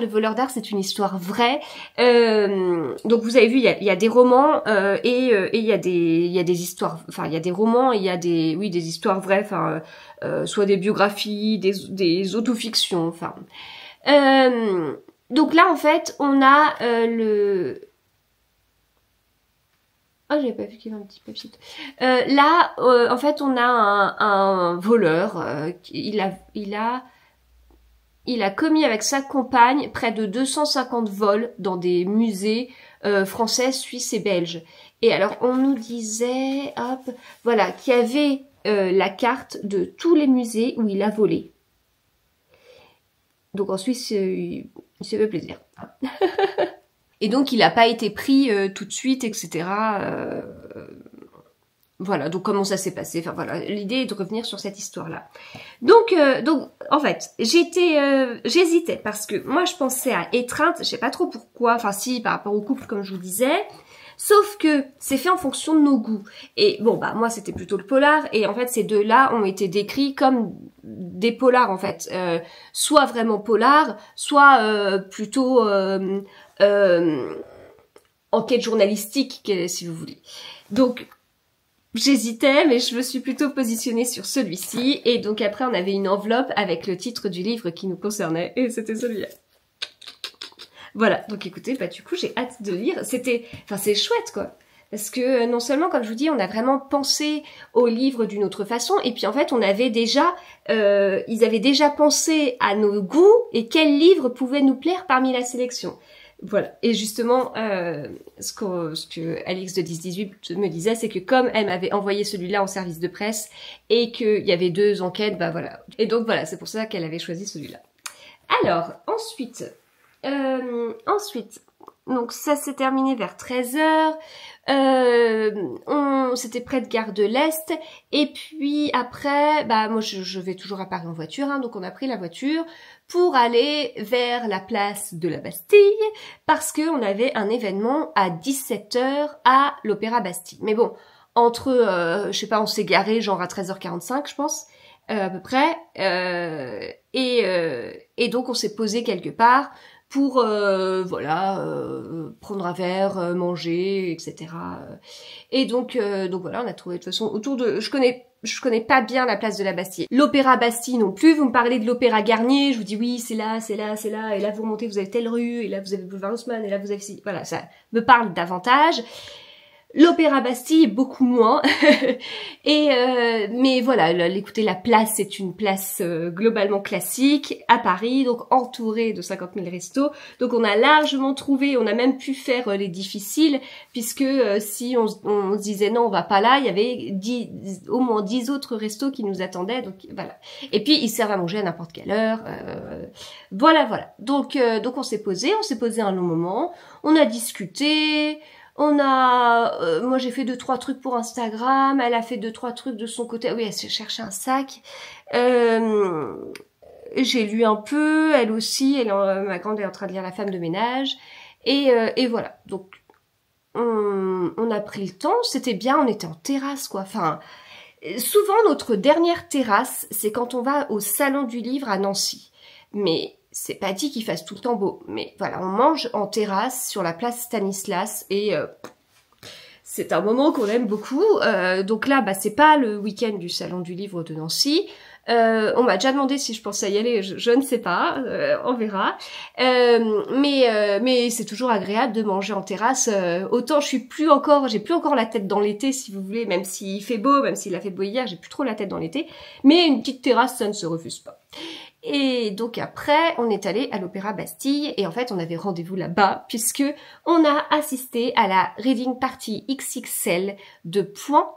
c'est une histoire vraie. Donc vous avez vu, il y a des romans et il y a des histoires, enfin il y a des romans et il y a des histoires vraies, enfin soit des biographies, des autofictions, enfin. Donc là en fait on a oh, j'avais pas vu qu'il y avait un petit papier. Là, en fait, on a un voleur. Il a commis avec sa compagne près de 250 vols dans des musées français, suisses et belges. Et alors, on nous disait, hop, voilà, qu'il y avait la carte de tous les musées où il a volé. Donc en Suisse, il s'est fait plaisir. Et donc, il n'a pas été pris tout de suite, etc. Voilà, donc comment ça s'est passé. Enfin voilà, l'idée est de revenir sur cette histoire-là. Donc en fait, j'hésitais parce que moi, je pensais à Étreinte, je sais pas trop pourquoi, enfin si, par rapport au couple, comme je vous disais. Sauf que c'est fait en fonction de nos goûts. Et bon, bah moi, c'était plutôt le polar. Et en fait, ces deux-là ont été décrits comme des polars, en fait. Soit vraiment polar, soit plutôt... enquête journalistique, si vous voulez. Donc, j'hésitais, mais je me suis plutôt positionnée sur celui-ci. Et donc après, on avait une enveloppe avec le titre du livre qui nous concernait. Et c'était celui-là. Voilà. Donc écoutez, bah du coup, j'ai hâte de lire. Enfin, c'est chouette, quoi. Parce que non seulement, comme je vous dis, on a vraiment pensé au livre d'une autre façon. Et puis en fait, ils avaient déjà pensé à nos goûts et quel livre pouvait nous plaire parmi la sélection. Voilà. Et justement, ce que Alix de 1018 me disait, c'est que comme elle m'avait envoyé celui-là en service de presse et qu'il y avait 2 enquêtes, bah voilà. Et donc voilà, c'est pour ça qu'elle avait choisi celui-là. Alors, ensuite, donc ça s'est terminé vers 13h. C'était près de Gare de l'Est. Et puis après, bah moi je vais toujours à Paris en voiture, hein, donc on a pris la voiture pour aller vers la place de la Bastille parce qu'on avait un événement à 17h à l'Opéra Bastille. Mais bon, je sais pas, on s'est garé genre à 13h45 je pense, à peu près. Et donc on s'est posé quelque part pour prendre un verre, manger, etc. Et donc voilà, on a trouvé de toute façon autour de... Je connais pas bien la place de la Bastille. L'Opéra Bastille non plus, vous me parlez de l'Opéra Garnier, je vous dis oui, c'est là, et là vous remontez, vous avez telle rue, et là vous avez Boulevard Haussmann, et là vous avez... Voilà, ça me parle davantage. L'Opéra Bastille, beaucoup moins. Mais voilà, écoutez, la place, c'est une place globalement classique à Paris, donc entourée de 50 000 restos. Donc on a largement trouvé, on a même pu faire les difficiles, puisque si on se disait non, on va pas là, il y avait au moins 10 autres restos qui nous attendaient. Donc voilà. Et puis ils servent à manger à n'importe quelle heure. Voilà. Donc on s'est posé un long moment, on a discuté. Moi j'ai fait 2-3 trucs pour Instagram, elle a fait 2-3 trucs de son côté. Oui, elle s'est cherché un sac. J'ai lu un peu, elle aussi. Ma grande est en train de lire La femme de ménage. Et voilà. Donc on a pris le temps. C'était bien. On était en terrasse, quoi. Enfin, souvent notre dernière terrasse, c'est quand on va au salon du livre à Nancy. Mais c'est pas dit qu'il fasse tout le temps beau, mais voilà, on mange en terrasse sur la place Stanislas et c'est un moment qu'on aime beaucoup. Donc là, bah c'est pas le week-end du salon du livre de Nancy. On m'a déjà demandé si je pensais y aller, je ne sais pas, on verra. Mais c'est toujours agréable de manger en terrasse. Autant j'ai plus encore la tête dans l'été, si vous voulez, même s'il fait beau, même s'il a fait beau hier, j'ai plus trop la tête dans l'été. Mais une petite terrasse, ça ne se refuse pas. Et donc après, on est allé à l'Opéra Bastille et en fait, on avait rendez-vous là-bas puisque on a assisté à la Reading Party XXL de Point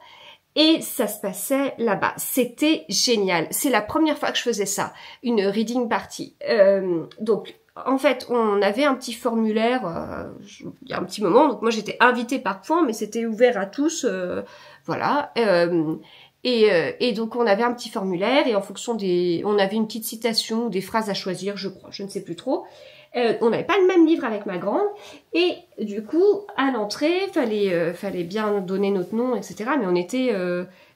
et ça se passait là-bas. C'était génial. C'est la première fois que je faisais ça, une Reading Party. Donc en fait, on avait un petit formulaire il y a un petit moment. Donc moi, j'étais invitée par Point, mais c'était ouvert à tous. Voilà. Et donc on avait un petit formulaire et en fonction on avait une petite citation ou des phrases à choisir, je crois, je ne sais plus trop. On n'avait pas le même livre avec ma grande. Et du coup, à l'entrée, fallait bien donner notre nom, etc. Mais on était...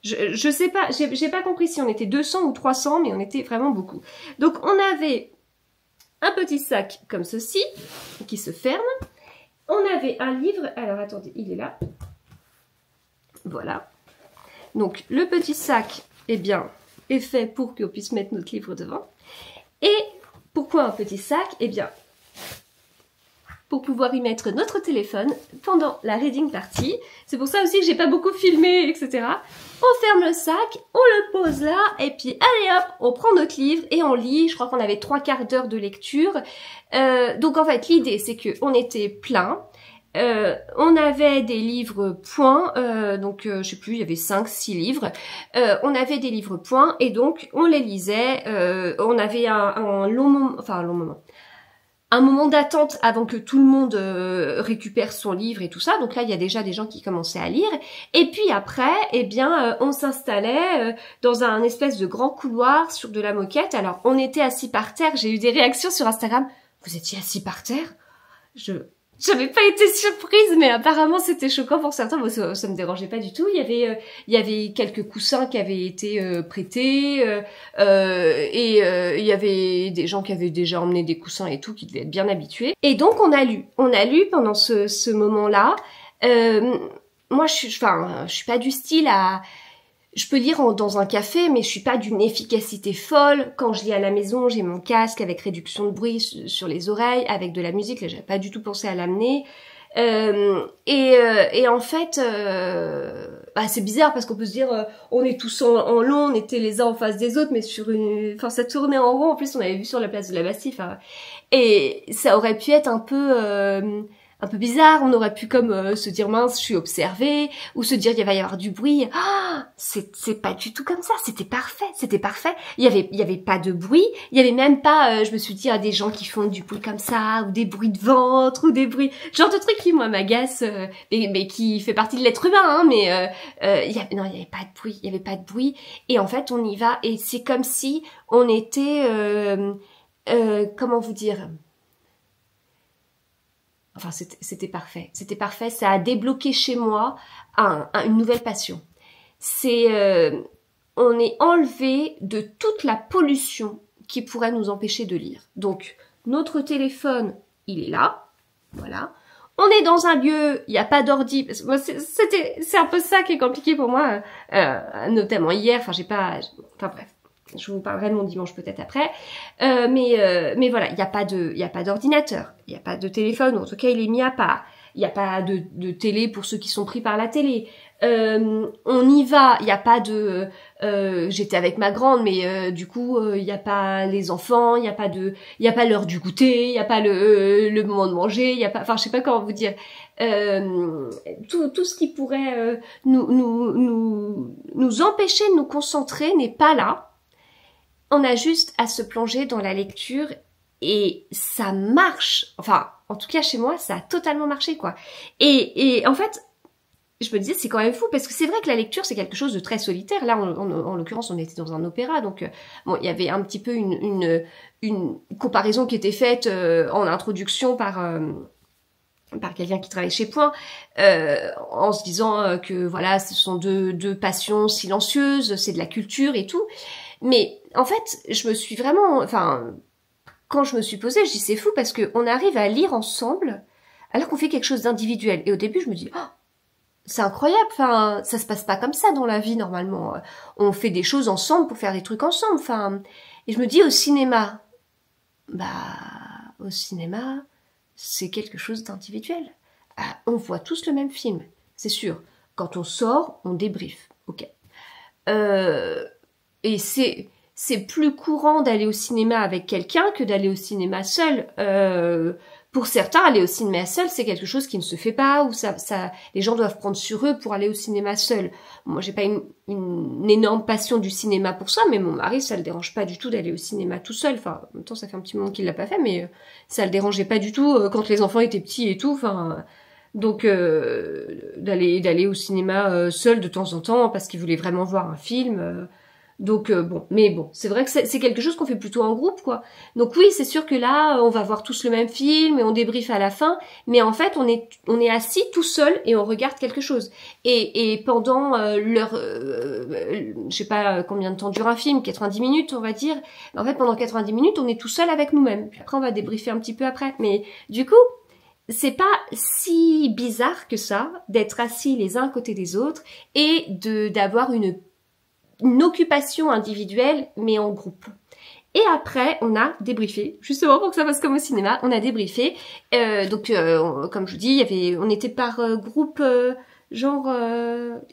je sais pas, j'ai pas compris si on était 200 ou 300, mais on était vraiment beaucoup. Donc on avait un petit sac comme ceci, qui se ferme. On avait un livre, alors attendez, il est là. Voilà. Donc le petit sac, eh bien, est fait pour qu'on puisse mettre notre livre devant. Et pourquoi un petit sac? Eh bien, pour pouvoir y mettre notre téléphone pendant la reading party. C'est pour ça aussi que j'ai pas beaucoup filmé, etc. On ferme le sac, on le pose là, et puis allez hop, on prend notre livre et on lit. Je crois qu'on avait 3/4 d'heure de lecture. Donc en fait, l'idée, c'est qu'on était plein. On avait des livres points, je sais plus, il y avait 5-6 livres. On avait des livres points et donc on les lisait. On avait un long moment, enfin un long moment. Un moment d'attente avant que tout le monde récupère son livre et tout ça. Donc là, il y a déjà des gens qui commençaient à lire. Et puis après, eh bien, on s'installait dans un espèce de grand couloir sur de la moquette. Alors, on était assis par terre. J'ai eu des réactions sur Instagram. Vous étiez assis par terre? J'avais pas été surprise, mais apparemment c'était choquant pour certains. Bon, ça me dérangeait pas du tout. Il y avait quelques coussins qui avaient été prêtés, et il y avait des gens qui avaient déjà emmené des coussins et tout, qui devaient être bien habitués. Et donc on a lu pendant ce moment-là. Moi, je suis pas du style à... Je peux lire dans un café, mais je suis pas d'une efficacité folle. Quand je lis à la maison, j'ai mon casque avec réduction de bruit sur les oreilles, avec de la musique. Là, j'avais pas du tout pensé à l'amener. Et en fait, c'est bizarre parce qu'on peut se dire, on est tous en long, on était les uns en face des autres, mais ça tournait en rond. En plus, on avait vu sur la place de la Bastille. Et ça aurait pu être un peu bizarre, on aurait pu comme se dire mince, je suis observée, ou se dire il va y avoir du bruit. Ah, c'est pas du tout comme ça, c'était parfait. Il y avait pas de bruit, il y avait même pas, je me suis dit des gens qui font du bruit comme ça, ou des bruits de ventre, ou des bruits, genre de trucs qui moi m'agacent, mais qui fait partie de l'être humain, hein, mais il y avait pas de bruit, et en fait on y va, et c'est comme si on était, comment vous dire? Enfin, c'était parfait. C'était parfait. Ça a débloqué chez moi une nouvelle passion. On est enlevé de toute la pollution qui pourrait nous empêcher de lire. Donc, notre téléphone, il est là. Voilà. On est dans un lieu, il n'y a pas d'ordi. C'est un peu ça qui est compliqué pour moi, notamment hier. Bref. Je vous parlerai de mon dimanche peut-être après. Mais voilà, il n'y a pas d'ordinateur, il n'y a pas de téléphone, ou en tout cas il est mis à part. Il n'y a pas de télé pour ceux qui sont pris par la télé. On y va, il n'y a pas de... j'étais avec ma grande, mais du coup, il n'y a pas les enfants, il n'y a pas l'heure du goûter, il n'y a pas le moment de manger, il n'y a pas... Enfin, je sais pas comment vous dire. Tout ce qui pourrait nous empêcher de nous concentrer n'est pas là. On a juste à se plonger dans la lecture et ça marche. Enfin, en tout cas chez moi, ça a totalement marché, quoi. Et en fait, je me disais, c'est quand même fou parce que c'est vrai que la lecture, c'est quelque chose de très solitaire. Là, en l'occurrence, on était dans un opéra, donc bon, il y avait un petit peu une comparaison qui était faite en introduction par quelqu'un qui travaille chez Point, en se disant que voilà, ce sont deux passions silencieuses, c'est de la culture et tout. Mais en fait, je me suis vraiment... quand je me suis posée, je dis c'est fou parce qu'on arrive à lire ensemble alors qu'on fait quelque chose d'individuel. Et au début, je me dis, c'est incroyable, ça se passe pas comme ça dans la vie normalement. On fait des choses ensemble pour faire des trucs ensemble. Et je me dis au cinéma, c'est quelque chose d'individuel. On voit tous le même film, c'est sûr. Quand on sort, on débriefe. Ok. Et c'est plus courant d'aller au cinéma avec quelqu'un que d'aller au cinéma seul. Pour certains, aller au cinéma seul, c'est quelque chose qui ne se fait pas, ou les gens doivent prendre sur eux pour aller au cinéma seul. Moi, j'ai pas une énorme passion du cinéma pour ça, mais mon mari, ça le dérange pas du tout d'aller au cinéma tout seul. Enfin, en même temps, ça fait un petit moment qu'il l'a pas fait, mais ça le dérangeait pas du tout quand les enfants étaient petits et tout. Donc d'aller au cinéma seul de temps en temps parce qu'il voulait vraiment voir un film. Donc bon, mais bon, c'est vrai que c'est quelque chose qu'on fait plutôt en groupe, quoi. Donc oui, c'est sûr que là, on va voir tous le même film et on débriefe à la fin, mais en fait, on est assis tout seul et on regarde quelque chose. Et pendant je sais pas combien de temps dure un film, 90 minutes, on va dire. En fait, pendant 90 minutes, on est tout seul avec nous-mêmes. Puis après, on va débriefer un petit peu après. Mais du coup, c'est pas si bizarre que ça d'être assis les uns à côté des autres et d'avoir une occupation individuelle, mais en groupe. Et après, on a débriefé, justement pour que ça passe comme au cinéma, on a débriefé. Comme je vous dis, on était par groupe, il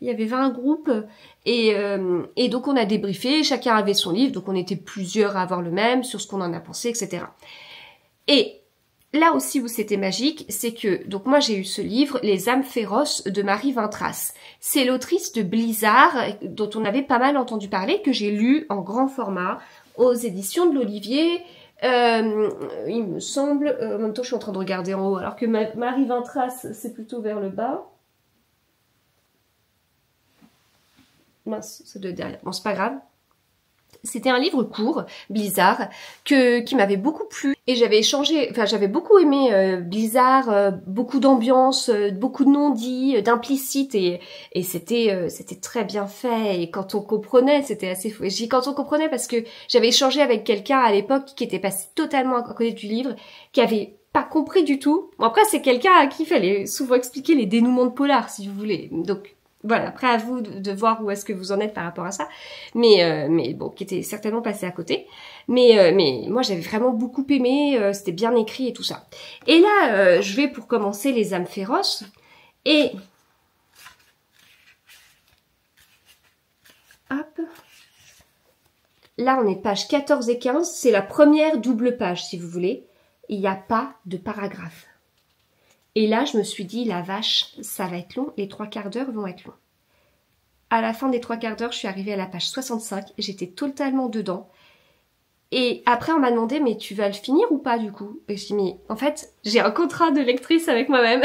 y avait 20 groupes, et donc on a débriefé, chacun avait son livre, donc on était plusieurs à avoir le même, sur ce qu'on en a pensé, etc. Et là aussi où c'était magique, c'est que, donc moi j'ai eu ce livre, Les âmes féroces de Marie Vintras. C'est l'autrice de Blizzard, dont on avait pas mal entendu parler, que j'ai lu en grand format, aux éditions de l'Olivier, il me semble, en même temps je suis en train de regarder en haut, alors que Marie Vintras c'est plutôt vers le bas. Mince, ça doit être derrière, bon c'est pas grave. C'était un livre court, Blizzard, qui m'avait beaucoup plu. Et j'avais beaucoup aimé Blizzard, beaucoup d'ambiance, beaucoup de non-dits, d'implicite, et c'était très bien fait. Et quand on comprenait, c'était assez fou. Et je dis quand on comprenait parce que j'avais échangé avec quelqu'un à l'époque qui était passé totalement à côté du livre, qui avait pas compris du tout. Bon, après, c'est quelqu'un à qui il fallait souvent expliquer les dénouements de polar, si vous voulez. Donc, voilà, après à vous de voir où est-ce que vous en êtes par rapport à ça, mais bon, qui était certainement passé à côté. Mais moi j'avais vraiment beaucoup aimé, c'était bien écrit et tout ça. Et là, je vais pour commencer Les âmes féroces, et hop, là on est page 14 et 15, c'est la première double page si vous voulez, il n'y a pas de paragraphe. Et là, je me suis dit, la vache, ça va être long, les 3/4 d'heure vont être longs. À la fin des 3/4 d'heure, je suis arrivée à la page 65, j'étais totalement dedans. Et après, on m'a demandé, mais tu vas le finir ou pas du coup? Et je dis, mais en fait, j'ai un contrat de lectrice avec moi-même.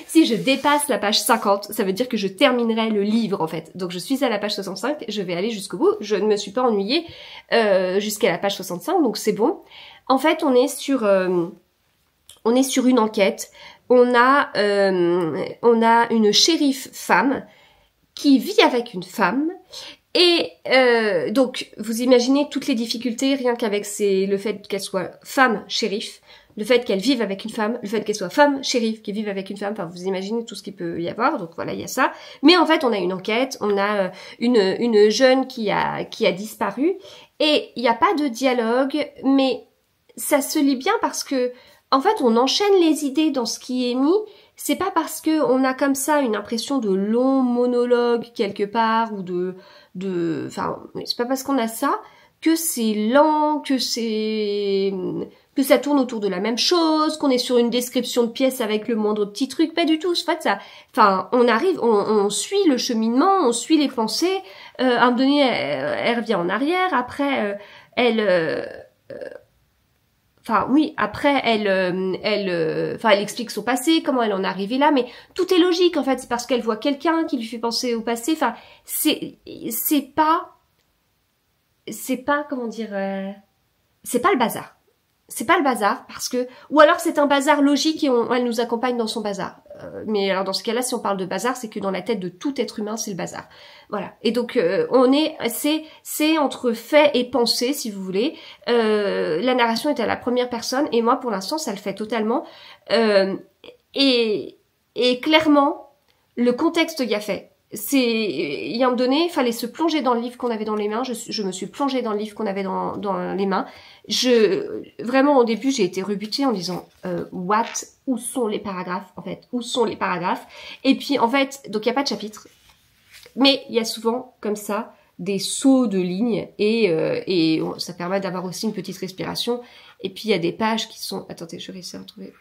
Si je dépasse la page 50, ça veut dire que je terminerai le livre en fait. Donc je suis à la page 65, je vais aller jusqu'au bout. Je ne me suis pas ennuyée jusqu'à la page 65, donc c'est bon. En fait, on est sur une enquête. On a une shérif femme qui vit avec une femme et donc vous imaginez toutes les difficultés rien qu'avec le fait qu'elle soit femme shérif, le fait qu'elle vive avec une femme, le fait qu'elle soit femme shérif qui vive avec une femme, enfin vous imaginez tout ce qu'il peut y avoir, donc voilà il y a ça. Mais en fait on a une enquête, on a une jeune qui a disparu et il n'y a pas de dialogue, mais ça se lit bien parce que en fait, on enchaîne les idées dans ce qui est mis. C'est pas parce que on a comme ça une impression de long monologue quelque part ou enfin, c'est pas parce qu'on a ça que c'est lent, que ça tourne autour de la même chose, qu'on est sur une description de pièce avec le moindre petit truc. Pas du tout. En fait, enfin, on suit le cheminement, on suit les pensées. À un moment donné, elle revient en arrière. Après, enfin oui, après elle explique son passé, comment elle en est arrivée là, mais tout est logique en fait, c'est parce qu'elle voit quelqu'un qui lui fait penser au passé, enfin c'est pas comment dire, c'est pas le bazar. C'est pas le bazar parce que, ou alors c'est un bazar logique et elle nous accompagne dans son bazar. Mais alors dans ce cas-là, si on parle de bazar, c'est que dans la tête de tout être humain, c'est le bazar. Voilà. Et donc c'est entre fait et pensée, si vous voulez. La narration est à la première personne et moi, pour l'instant, ça le fait totalement. Et clairement, le contexte y a fait. Il y a un moment donné, il fallait se plonger dans le livre qu'on avait dans les mains. Je me suis plongée dans le livre qu'on avait dans les mains. Vraiment, au début, j'ai été rebutée en disant what? Où sont les paragraphes, en fait? Où sont les paragraphes? Et puis, en fait, donc il n'y a pas de chapitre. Mais il y a souvent, comme ça, des sauts de lignes et ça permet d'avoir aussi une petite respiration. Et puis, il y a des pages qui sont... Attendez, je vais essayer de retrouver...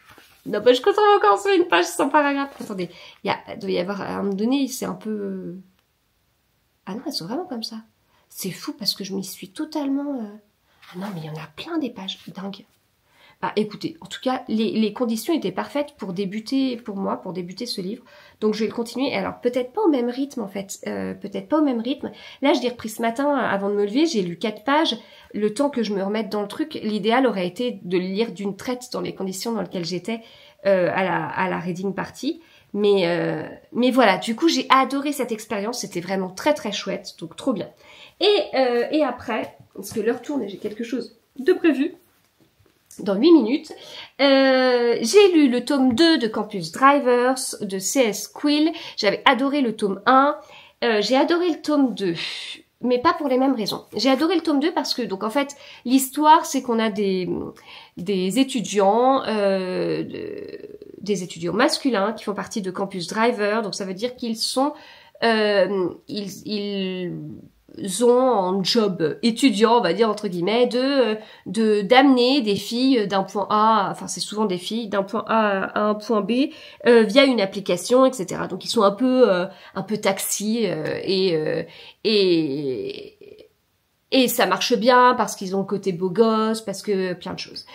Non, bah, je retrouve encore sur une page sans paragraphe. Attendez, il doit y avoir, à un moment donné, c'est un peu... Ah non, elles sont vraiment comme ça. C'est fou parce que je m'y suis totalement... Ah non, mais il y en a plein des pages, dingue. Ah, écoutez, en tout cas, les conditions étaient parfaites pour débuter, pour moi, pour débuter ce livre. Donc je vais le continuer. Alors peut-être pas au même rythme en fait, peut-être pas au même rythme. Là, je l'ai repris ce matin avant de me lever, j'ai lu 4 pages. Le temps que je me remette dans le truc, l'idéal aurait été de le lire d'une traite dans les conditions dans lesquelles j'étais à la reading party. Mais voilà, du coup, j'ai adoré cette expérience. C'était vraiment très très chouette, donc trop bien. Et après, parce que l'heure tourne et j'ai quelque chose de prévu. Dans 8 minutes, j'ai lu le tome 2 de Campus Drivers de C.S. Quill. J'avais adoré le tome 1. J'ai adoré le tome 2, mais pas pour les mêmes raisons. J'ai adoré le tome 2 parce que, donc en fait, l'histoire, c'est qu'on a des étudiants, des étudiants masculins qui font partie de Campus Driver. Donc ça veut dire qu'ils sont, ils ont en job étudiant, on va dire entre guillemets, d'amener des filles d'un point A, enfin c'est souvent des filles, d'un point A à un point B via une application, etc. Donc ils sont un peu taxi et ça marche bien parce qu'ils ont le côté beau gosse, parce que plein de choses.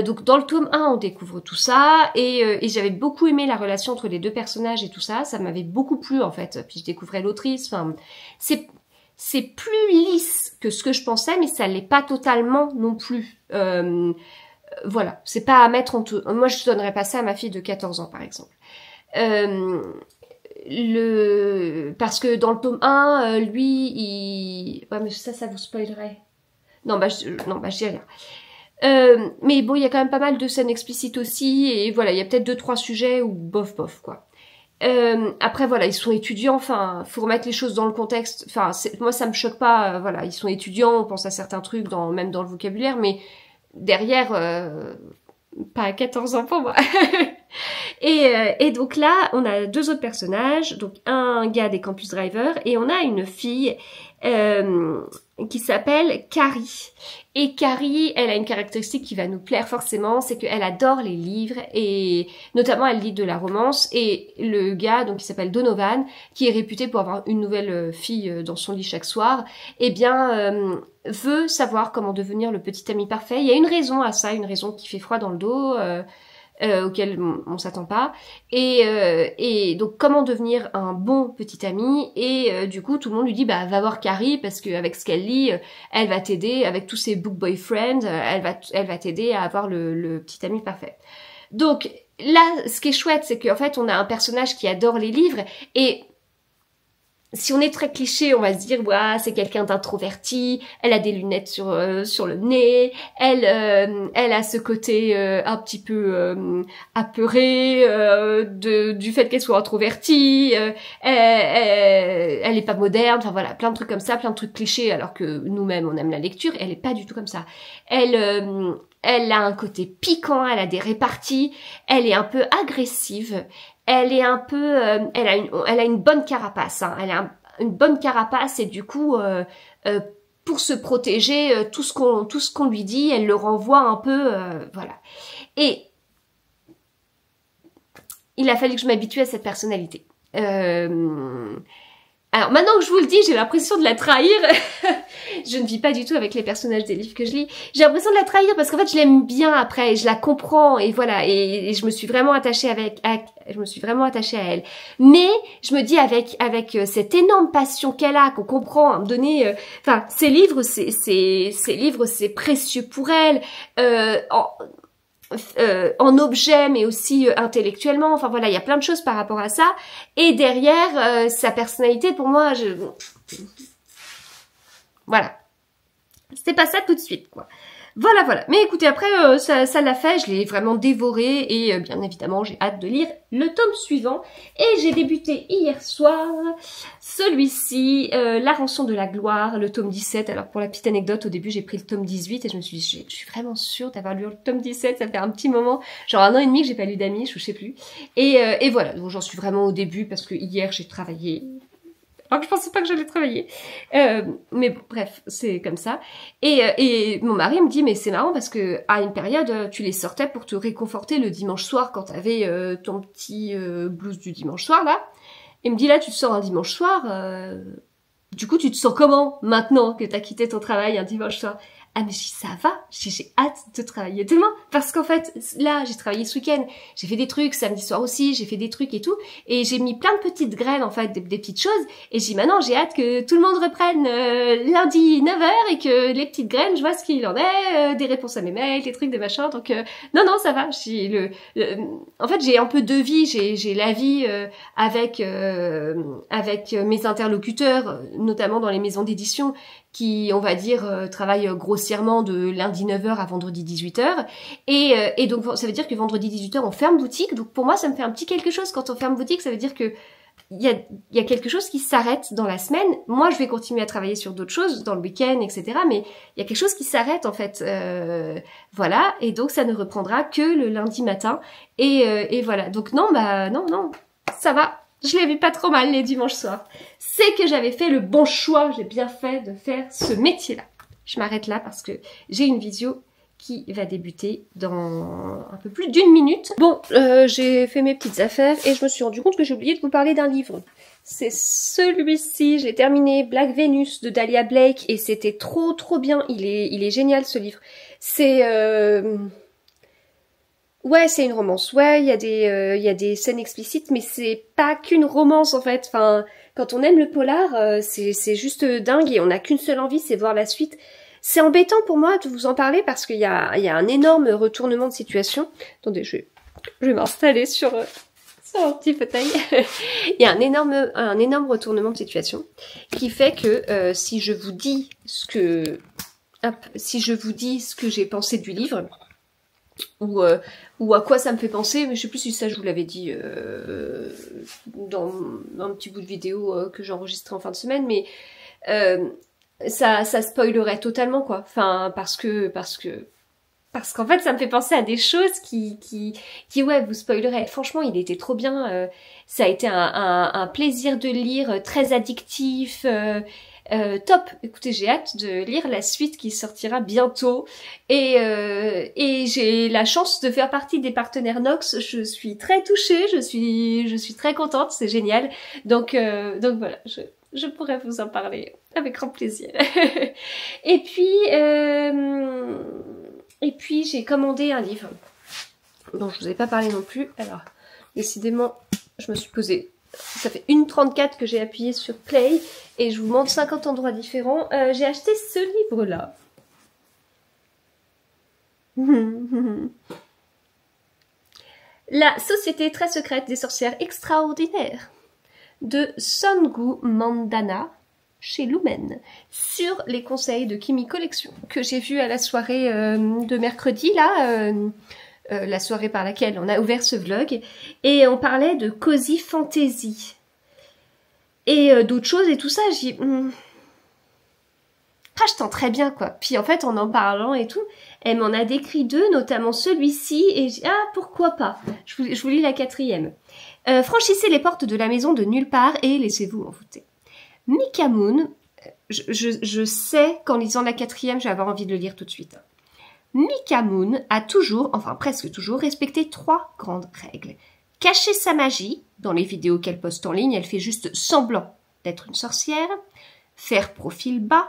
Donc dans le tome 1, on découvre tout ça et j'avais beaucoup aimé la relation entre les deux personnages et tout ça. Ça m'avait beaucoup plu en fait. Puis je découvrais l'autrice. Enfin, c'est plus lisse que ce que je pensais, mais ça l'est pas totalement non plus. Voilà, c'est pas à mettre en tout. Moi, je donnerais pas ça à ma fille de 14 ans, par exemple. Parce que dans le tome 1, lui, ouais, mais ça vous spoilerait. Non, je dis rien. Mais bon, il y a quand même pas mal de scènes explicites aussi, et voilà, il y a peut-être 2-3 sujets où bof, quoi. Après voilà, ils sont étudiants, enfin, faut remettre les choses dans le contexte. Enfin, moi ça me choque pas, voilà, ils sont étudiants, on pense à certains trucs même dans le vocabulaire, mais derrière, pas à 14 ans pour moi. Et donc là, on a 2 autres personnages, donc un gars des Campus Drivers et on a une fille qui s'appelle Carrie. Et Carrie, elle a une caractéristique qui va nous plaire forcément, c'est qu'elle adore les livres et notamment elle lit de la romance. Et le gars, donc qui s'appelle Donovan, qui est réputé pour avoir une nouvelle fille dans son lit chaque soir, eh bien veut savoir comment devenir le petit ami parfait. Il y a une raison à ça, une raison qui fait froid dans le dos. Auquel on s'attend pas et donc comment devenir un bon petit ami et du coup tout le monde lui dit bah va voir Carrie parce que avec ce qu'elle lit elle va t'aider avec tous ses book boyfriends elle va t'aider à avoir le petit ami parfait. Donc là ce qui est chouette c'est qu'en fait on a un personnage qui adore les livres et si on est très cliché, on va se dire ouais, c'est quelqu'un d'introverti, elle a des lunettes sur le nez, elle a ce côté un petit peu apeuré du fait qu'elle soit introvertie, elle est pas moderne, enfin voilà, plein de trucs comme ça, plein de trucs clichés alors que nous-mêmes on aime la lecture, elle est pas du tout comme ça. Elle a un côté piquant, elle a des réparties, elle est un peu agressive. Elle est un peu, elle a une bonne carapace, hein. Elle a une bonne carapace et du coup, pour se protéger, tout ce qu'on lui dit, elle le renvoie un peu, voilà. Et il a fallu que je m'habitue à cette personnalité. Alors maintenant que je vous le dis, j'ai l'impression de la trahir. Je ne vis pas du tout avec les personnages des livres que je lis. J'ai l'impression de la trahir parce qu'en fait je l'aime bien après, et je la comprends et voilà et je me suis vraiment attachée à elle. Mais je me dis avec cette énorme passion qu'elle a, qu'on comprend, à me donner, enfin ces livres c'est précieux pour elle. En objet mais aussi intellectuellement, enfin voilà, il y a plein de choses par rapport à ça et derrière sa personnalité pour moi voilà, c'était pas ça tout de suite quoi. Voilà. Mais écoutez, après, ça l'a fait, je l'ai vraiment dévoré et bien évidemment, j'ai hâte de lire le tome suivant. Et j'ai débuté hier soir celui-ci, La rançon de la gloire, le tome 17. Alors pour la petite anecdote, au début, j'ai pris le tome 18 et je me suis dit, je suis vraiment sûre d'avoir lu le tome 17, ça fait un petit moment, genre 1 an et demi que j'ai pas lu d'Amish, je sais plus. Et voilà, donc j'en suis vraiment au début parce que hier, j'ai travaillé. Alors que je pensais pas que j'allais travailler. Mais bon, bref, c'est comme ça. Et mon mari me dit, mais c'est marrant parce que à une période, tu les sortais pour te réconforter le dimanche soir quand t'avais ton petit blues du dimanche soir, là. Il me dit, là, tu te sors un dimanche soir. Du coup, tu te sens comment maintenant que t'as quitté ton travail un dimanche soir? Ah mais ça va, j'ai hâte de travailler demain parce qu'en fait là j'ai travaillé ce week-end, j'ai fait des trucs samedi soir aussi, j'ai fait des trucs et tout et j'ai mis plein de petites graines en fait, des petites choses et j'ai dit maintenant j'ai hâte que tout le monde reprenne lundi 9h et que les petites graines je vois ce qu'il en est, des réponses à mes mails, des trucs, des machins donc non ça va, en fait j'ai un peu deux vies, j'ai la vie avec mes interlocuteurs notamment dans les maisons d'édition qui, on va dire, travaillent grossièrement de lundi 9h à vendredi 18h. Et donc, ça veut dire que vendredi 18h, on ferme boutique. Donc, pour moi, ça me fait un petit quelque chose. Quand on ferme boutique, ça veut dire que il y a quelque chose qui s'arrête dans la semaine. Moi, je vais continuer à travailler sur d'autres choses, dans le week-end, etc. Mais il y a quelque chose qui s'arrête, en fait. Voilà. Et donc, ça ne reprendra que le lundi matin. Et voilà. Donc, non, ça va. Je l'ai vu pas trop mal les dimanches soirs. C'est que j'avais fait le bon choix. J'ai bien fait de faire ce métier-là. Je m'arrête là parce que j'ai une visio qui va débuter dans un peu plus d'1 minute. Bon, j'ai fait mes petites affaires et je me suis rendu compte que j'ai oublié de vous parler d'un livre. C'est celui-ci, je l'ai terminé, Black Venus de Dahlia Blake et c'était trop bien. Il est génial ce livre. C'est... Ouais, c'est une romance. Ouais, il y a des scènes explicites, mais c'est pas qu'une romance en fait. Enfin, quand on aime le polar, c'est juste dingue et on n'a qu'une seule envie, c'est voir la suite. C'est embêtant pour moi de vous en parler parce qu'il y a un énorme retournement de situation. Attendez, je vais m'installer sur un petit fauteuil. Il y a un énorme retournement de situation qui fait que si je vous dis ce que j'ai pensé du livre. Ou à quoi ça me fait penser, mais je sais plus si ça je vous l'avais dit dans un petit bout de vidéo que j'ai enregistré en fin de semaine, mais ça spoilerait totalement quoi. Enfin parce qu'en fait ça me fait penser à des choses qui ouais vous spoileraient. Franchement il était trop bien, ça a été un plaisir de lire, très addictif. Top, écoutez j'ai hâte de lire la suite qui sortira bientôt et j'ai la chance de faire partie des partenaires Nox, je suis très touchée, je suis très contente, c'est génial donc voilà, je pourrais vous en parler avec grand plaisir. et puis j'ai commandé un livre dont je vous ai pas parlé non plus, alors décidément je me suis posée. Ça fait 1h34 que j'ai appuyé sur Play et je vous montre 50 endroits différents. J'ai acheté ce livre-là. La société très secrète des sorcières extraordinaires de Songu Mandana chez Lumen sur les conseils de Kimi Collection que j'ai vu à la soirée de mercredi là. La soirée par laquelle on a ouvert ce vlog et on parlait de Cozy Fantasy et d'autres choses et tout ça j'ai je tente très bien quoi, puis en fait en parlant et tout elle m'en a décrit 2 notamment celui-ci et j'ai pourquoi pas, je vous lis la 4e. Franchissez les portes de la maison de nulle part et laissez-vous envoûter. Mika Moon, je sais qu'en lisant la 4e je vais avoir envie de le lire tout de suite. Mika Moon a toujours, enfin presque toujours, respecté 3 grandes règles. Cacher sa magie, dans les vidéos qu'elle poste en ligne, elle fait juste semblant d'être une sorcière. Faire profil bas,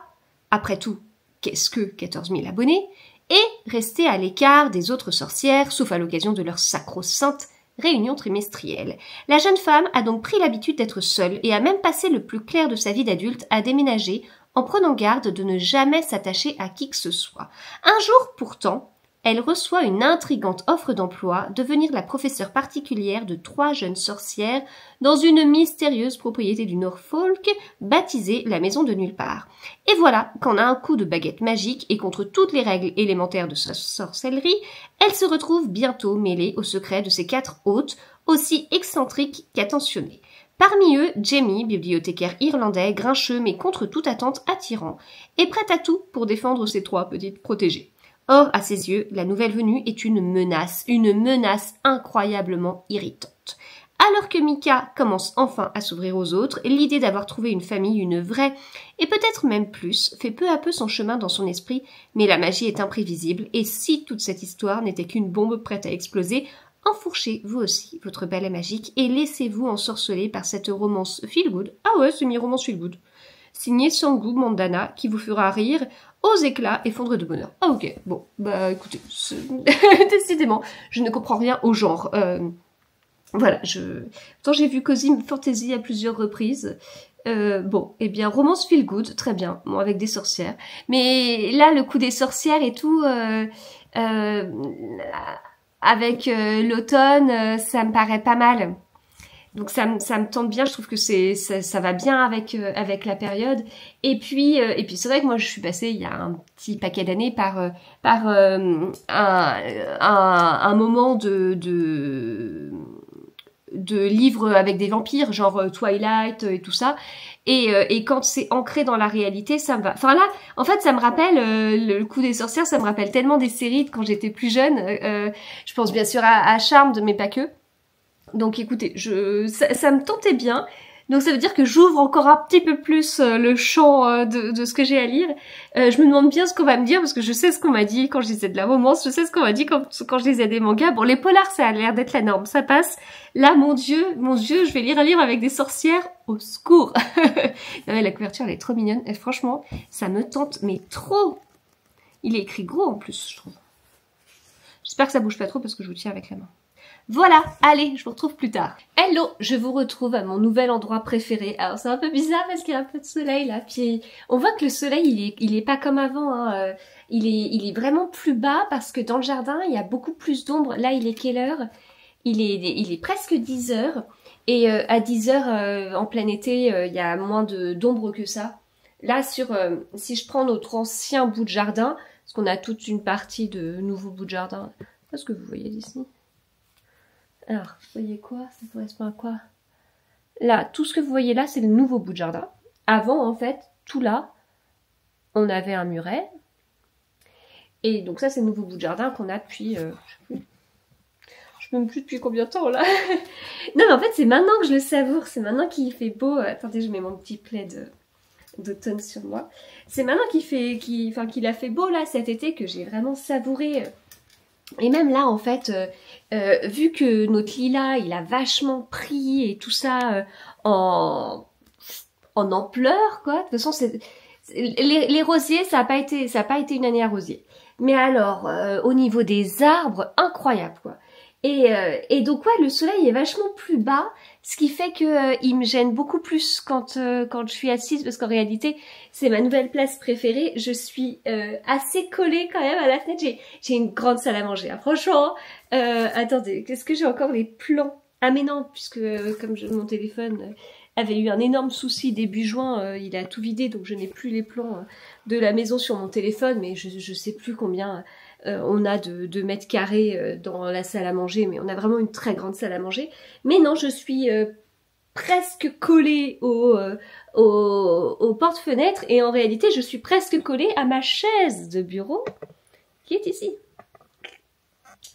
après tout, qu'est-ce que 14 000 abonnés? Et rester à l'écart des autres sorcières, sauf à l'occasion de leur sacro-sainte réunion trimestrielle. La jeune femme a donc pris l'habitude d'être seule et a même passé le plus clair de sa vie d'adulte à déménager en prenant garde de ne jamais s'attacher à qui que ce soit. Un jour, pourtant, elle reçoit une intrigante offre d'emploi, devenir la professeure particulière de 3 jeunes sorcières dans une mystérieuse propriété du Norfolk, baptisée la Maison de Nulle Part. Et voilà qu'en un coup de baguette magique et contre toutes les règles élémentaires de sa sorcellerie, elle se retrouve bientôt mêlée aux secrets de ses 4 hôtes, aussi excentriques qu'attentionnés. Parmi eux, Jamie, bibliothécaire irlandais, grincheux mais contre toute attente attirant, est prête à tout pour défendre ses 3 petites protégées. Or, à ses yeux, la nouvelle venue est une menace incroyablement irritante. Alors que Mika commence enfin à s'ouvrir aux autres, l'idée d'avoir trouvé une famille, une vraie, et peut-être même plus, fait peu à peu son chemin dans son esprit, mais la magie est imprévisible, et si toute cette histoire n'était qu'une bombe prête à exploser, enfourchez vous aussi votre balai magique et laissez-vous ensorceler par cette romance feel good. Ah ouais, c'est mi-romance feel good. signé Sangu Mandana, qui vous fera rire aux éclats et fondre de bonheur. Ah ok, bon, bah écoutez, décidément, je ne comprends rien au genre. Voilà, Pourtant j'ai vu Cosy Fantasy à plusieurs reprises. Bon, eh bien, romance feel good, très bien, bon, avec des sorcières. Mais là, le coup des sorcières et tout, avec l'automne, ça me paraît pas mal. Donc ça me tente bien, je trouve que ça va bien avec la période. Et puis c'est vrai que moi je suis passée il y a un petit paquet d'années par un moment de livres avec des vampires, genre Twilight et tout ça. Et quand c'est ancré dans la réalité, ça me va. Enfin là, en fait, ça me rappelle le coup des sorcières, ça me rappelle tellement des séries de quand j'étais plus jeune. Je pense bien sûr à Charmed, mais pas que. Donc écoutez, ça me tentait bien. Donc ça veut dire que j'ouvre encore un petit peu plus le champ de ce que j'ai à lire. Je me demande bien ce qu'on va me dire, parce que je sais ce qu'on m'a dit quand je lisais de la romance, je sais ce qu'on m'a dit quand je lisais des mangas. Bon, les polars, ça a l'air d'être la norme, ça passe. Là, mon Dieu, je vais lire un livre avec des sorcières, au secours. Non, mais la couverture, elle est trop mignonne. Et franchement, ça me tente, mais trop. Il est écrit gros en plus, je trouve. J'espère que ça bouge pas trop parce que je vous tiens avec la main. Voilà, allez, je vous retrouve plus tard. Hello, je vous retrouve à mon nouvel endroit préféré. Alors c'est un peu bizarre parce qu'il y a un peu de soleil là. Puis on voit que le soleil il est pas comme avant. Hein. Il est vraiment plus bas parce que dans le jardin il y a beaucoup plus d'ombre. Là il est quelle heure? Il est presque 10 heures. Et à 10 heures en plein été il y a moins d'ombre que ça. Là si je prends notre ancien bout de jardin, parce qu'on a toute une partie de nouveau bout de jardin. Est-ce que vous voyez d'ici? Alors, vous voyez quoi? Ça correspond à quoi? Là, tout ce que vous voyez là, c'est le nouveau bout de jardin. Avant, en fait, tout là, on avait un muret. Et donc ça, c'est le nouveau bout de jardin qu'on a depuis... je sais même plus depuis combien de temps, là. Non, mais en fait, c'est maintenant que je le savoure. C'est maintenant qu'il fait beau. Attendez, je mets mon petit plaid d'automne sur moi. C'est maintenant qu'il a fait beau, là, cet été, que j'ai vraiment savouré... Et même là, en fait, vu que notre lilas, il a vachement pris et tout ça en ampleur, quoi. De toute façon, les rosiers, ça a pas été une année à rosier. Mais alors, au niveau des arbres, incroyable, quoi. Et donc, ouais, le soleil est vachement plus bas, ce qui fait que il me gêne beaucoup plus quand je suis assise, parce qu'en réalité, c'est ma nouvelle place préférée. Je suis assez collée quand même à la fenêtre. J'ai une grande salle à manger. Hein. Franchement, attendez, qu'est-ce que j'ai encore les plans? Ah mais non, puisque comme mon téléphone avait eu un énorme souci début juin, il a tout vidé, donc je n'ai plus les plans de la maison sur mon téléphone, mais je sais plus combien... on a de mètres carrés dans la salle à manger, mais on a vraiment une très grande salle à manger. Mais non, je suis presque collée au porte-fenêtre, et en réalité, je suis presque collée à ma chaise de bureau, qui est ici.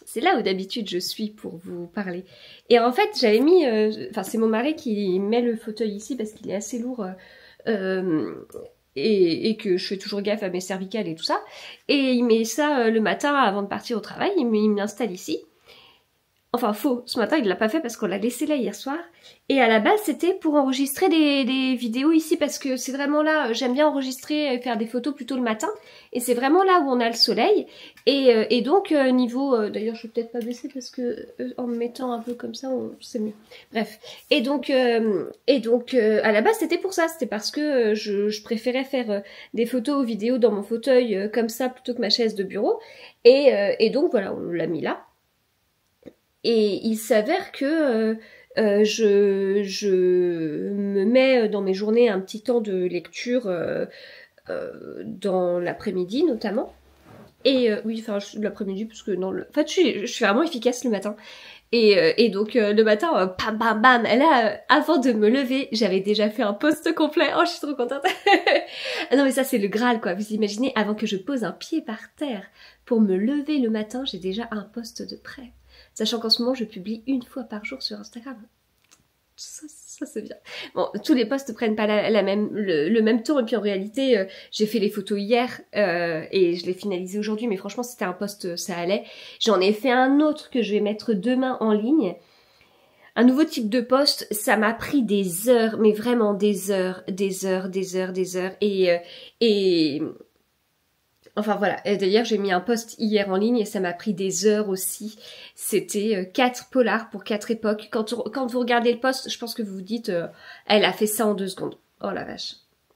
C'est là où d'habitude je suis pour vous parler. Et en fait, j'avais mis... Enfin, c'est mon mari qui met le fauteuil ici, parce qu'il est assez lourd... et que je fais toujours gaffe à mes cervicales et tout ça. Et il met ça le matin avant de partir au travail, il me l'installe ici. Enfin faux, ce matin il l'a pas fait parce qu'on l'a laissé là hier soir. Et à la base c'était pour enregistrer des vidéos ici, parce que c'est vraiment là, j'aime bien enregistrer et faire des photos plutôt le matin. Et c'est vraiment là où on a le soleil. Et donc niveau... D'ailleurs je vais peut-être pas baisser parce que en me mettant un peu comme ça c'est mieux. Bref. Et donc à la base c'était pour ça, c'était parce que je préférais faire des photos ou vidéos dans mon fauteuil comme ça plutôt que ma chaise de bureau. Et donc voilà, on l'a mis là. Et il s'avère que je me mets dans mes journées un petit temps de lecture dans l'après-midi notamment. Et oui, enfin l'après-midi parce que non, en fait je suis vraiment efficace le matin. Et donc le matin, bam bam bam, là avant de me lever, j'avais déjà fait un post complet. Oh, je suis trop contente. Ah non mais ça c'est le Graal quoi. Vous imaginez, avant que je pose un pied par terre pour me lever le matin, j'ai déjà un post de prêt. Sachant qu'en ce moment, je publie 1 fois par jour sur Instagram. Ça c'est bien. Bon, tous les posts prennent pas le même temps. Et puis en réalité, j'ai fait les photos hier et je l'ai finalisé aujourd'hui. Mais franchement, c'était un post, ça allait. J'en ai fait un autre que je vais mettre demain en ligne. un nouveau type de poste, ça m'a pris des heures, mais vraiment des heures. Et enfin voilà, et d'ailleurs j'ai mis un post hier en ligne et ça m'a pris des heures aussi. C'était 4 polars pour 4 époques. Quand vous regardez le post, je pense que vous vous dites elle a fait ça en 2 secondes. Oh la vache.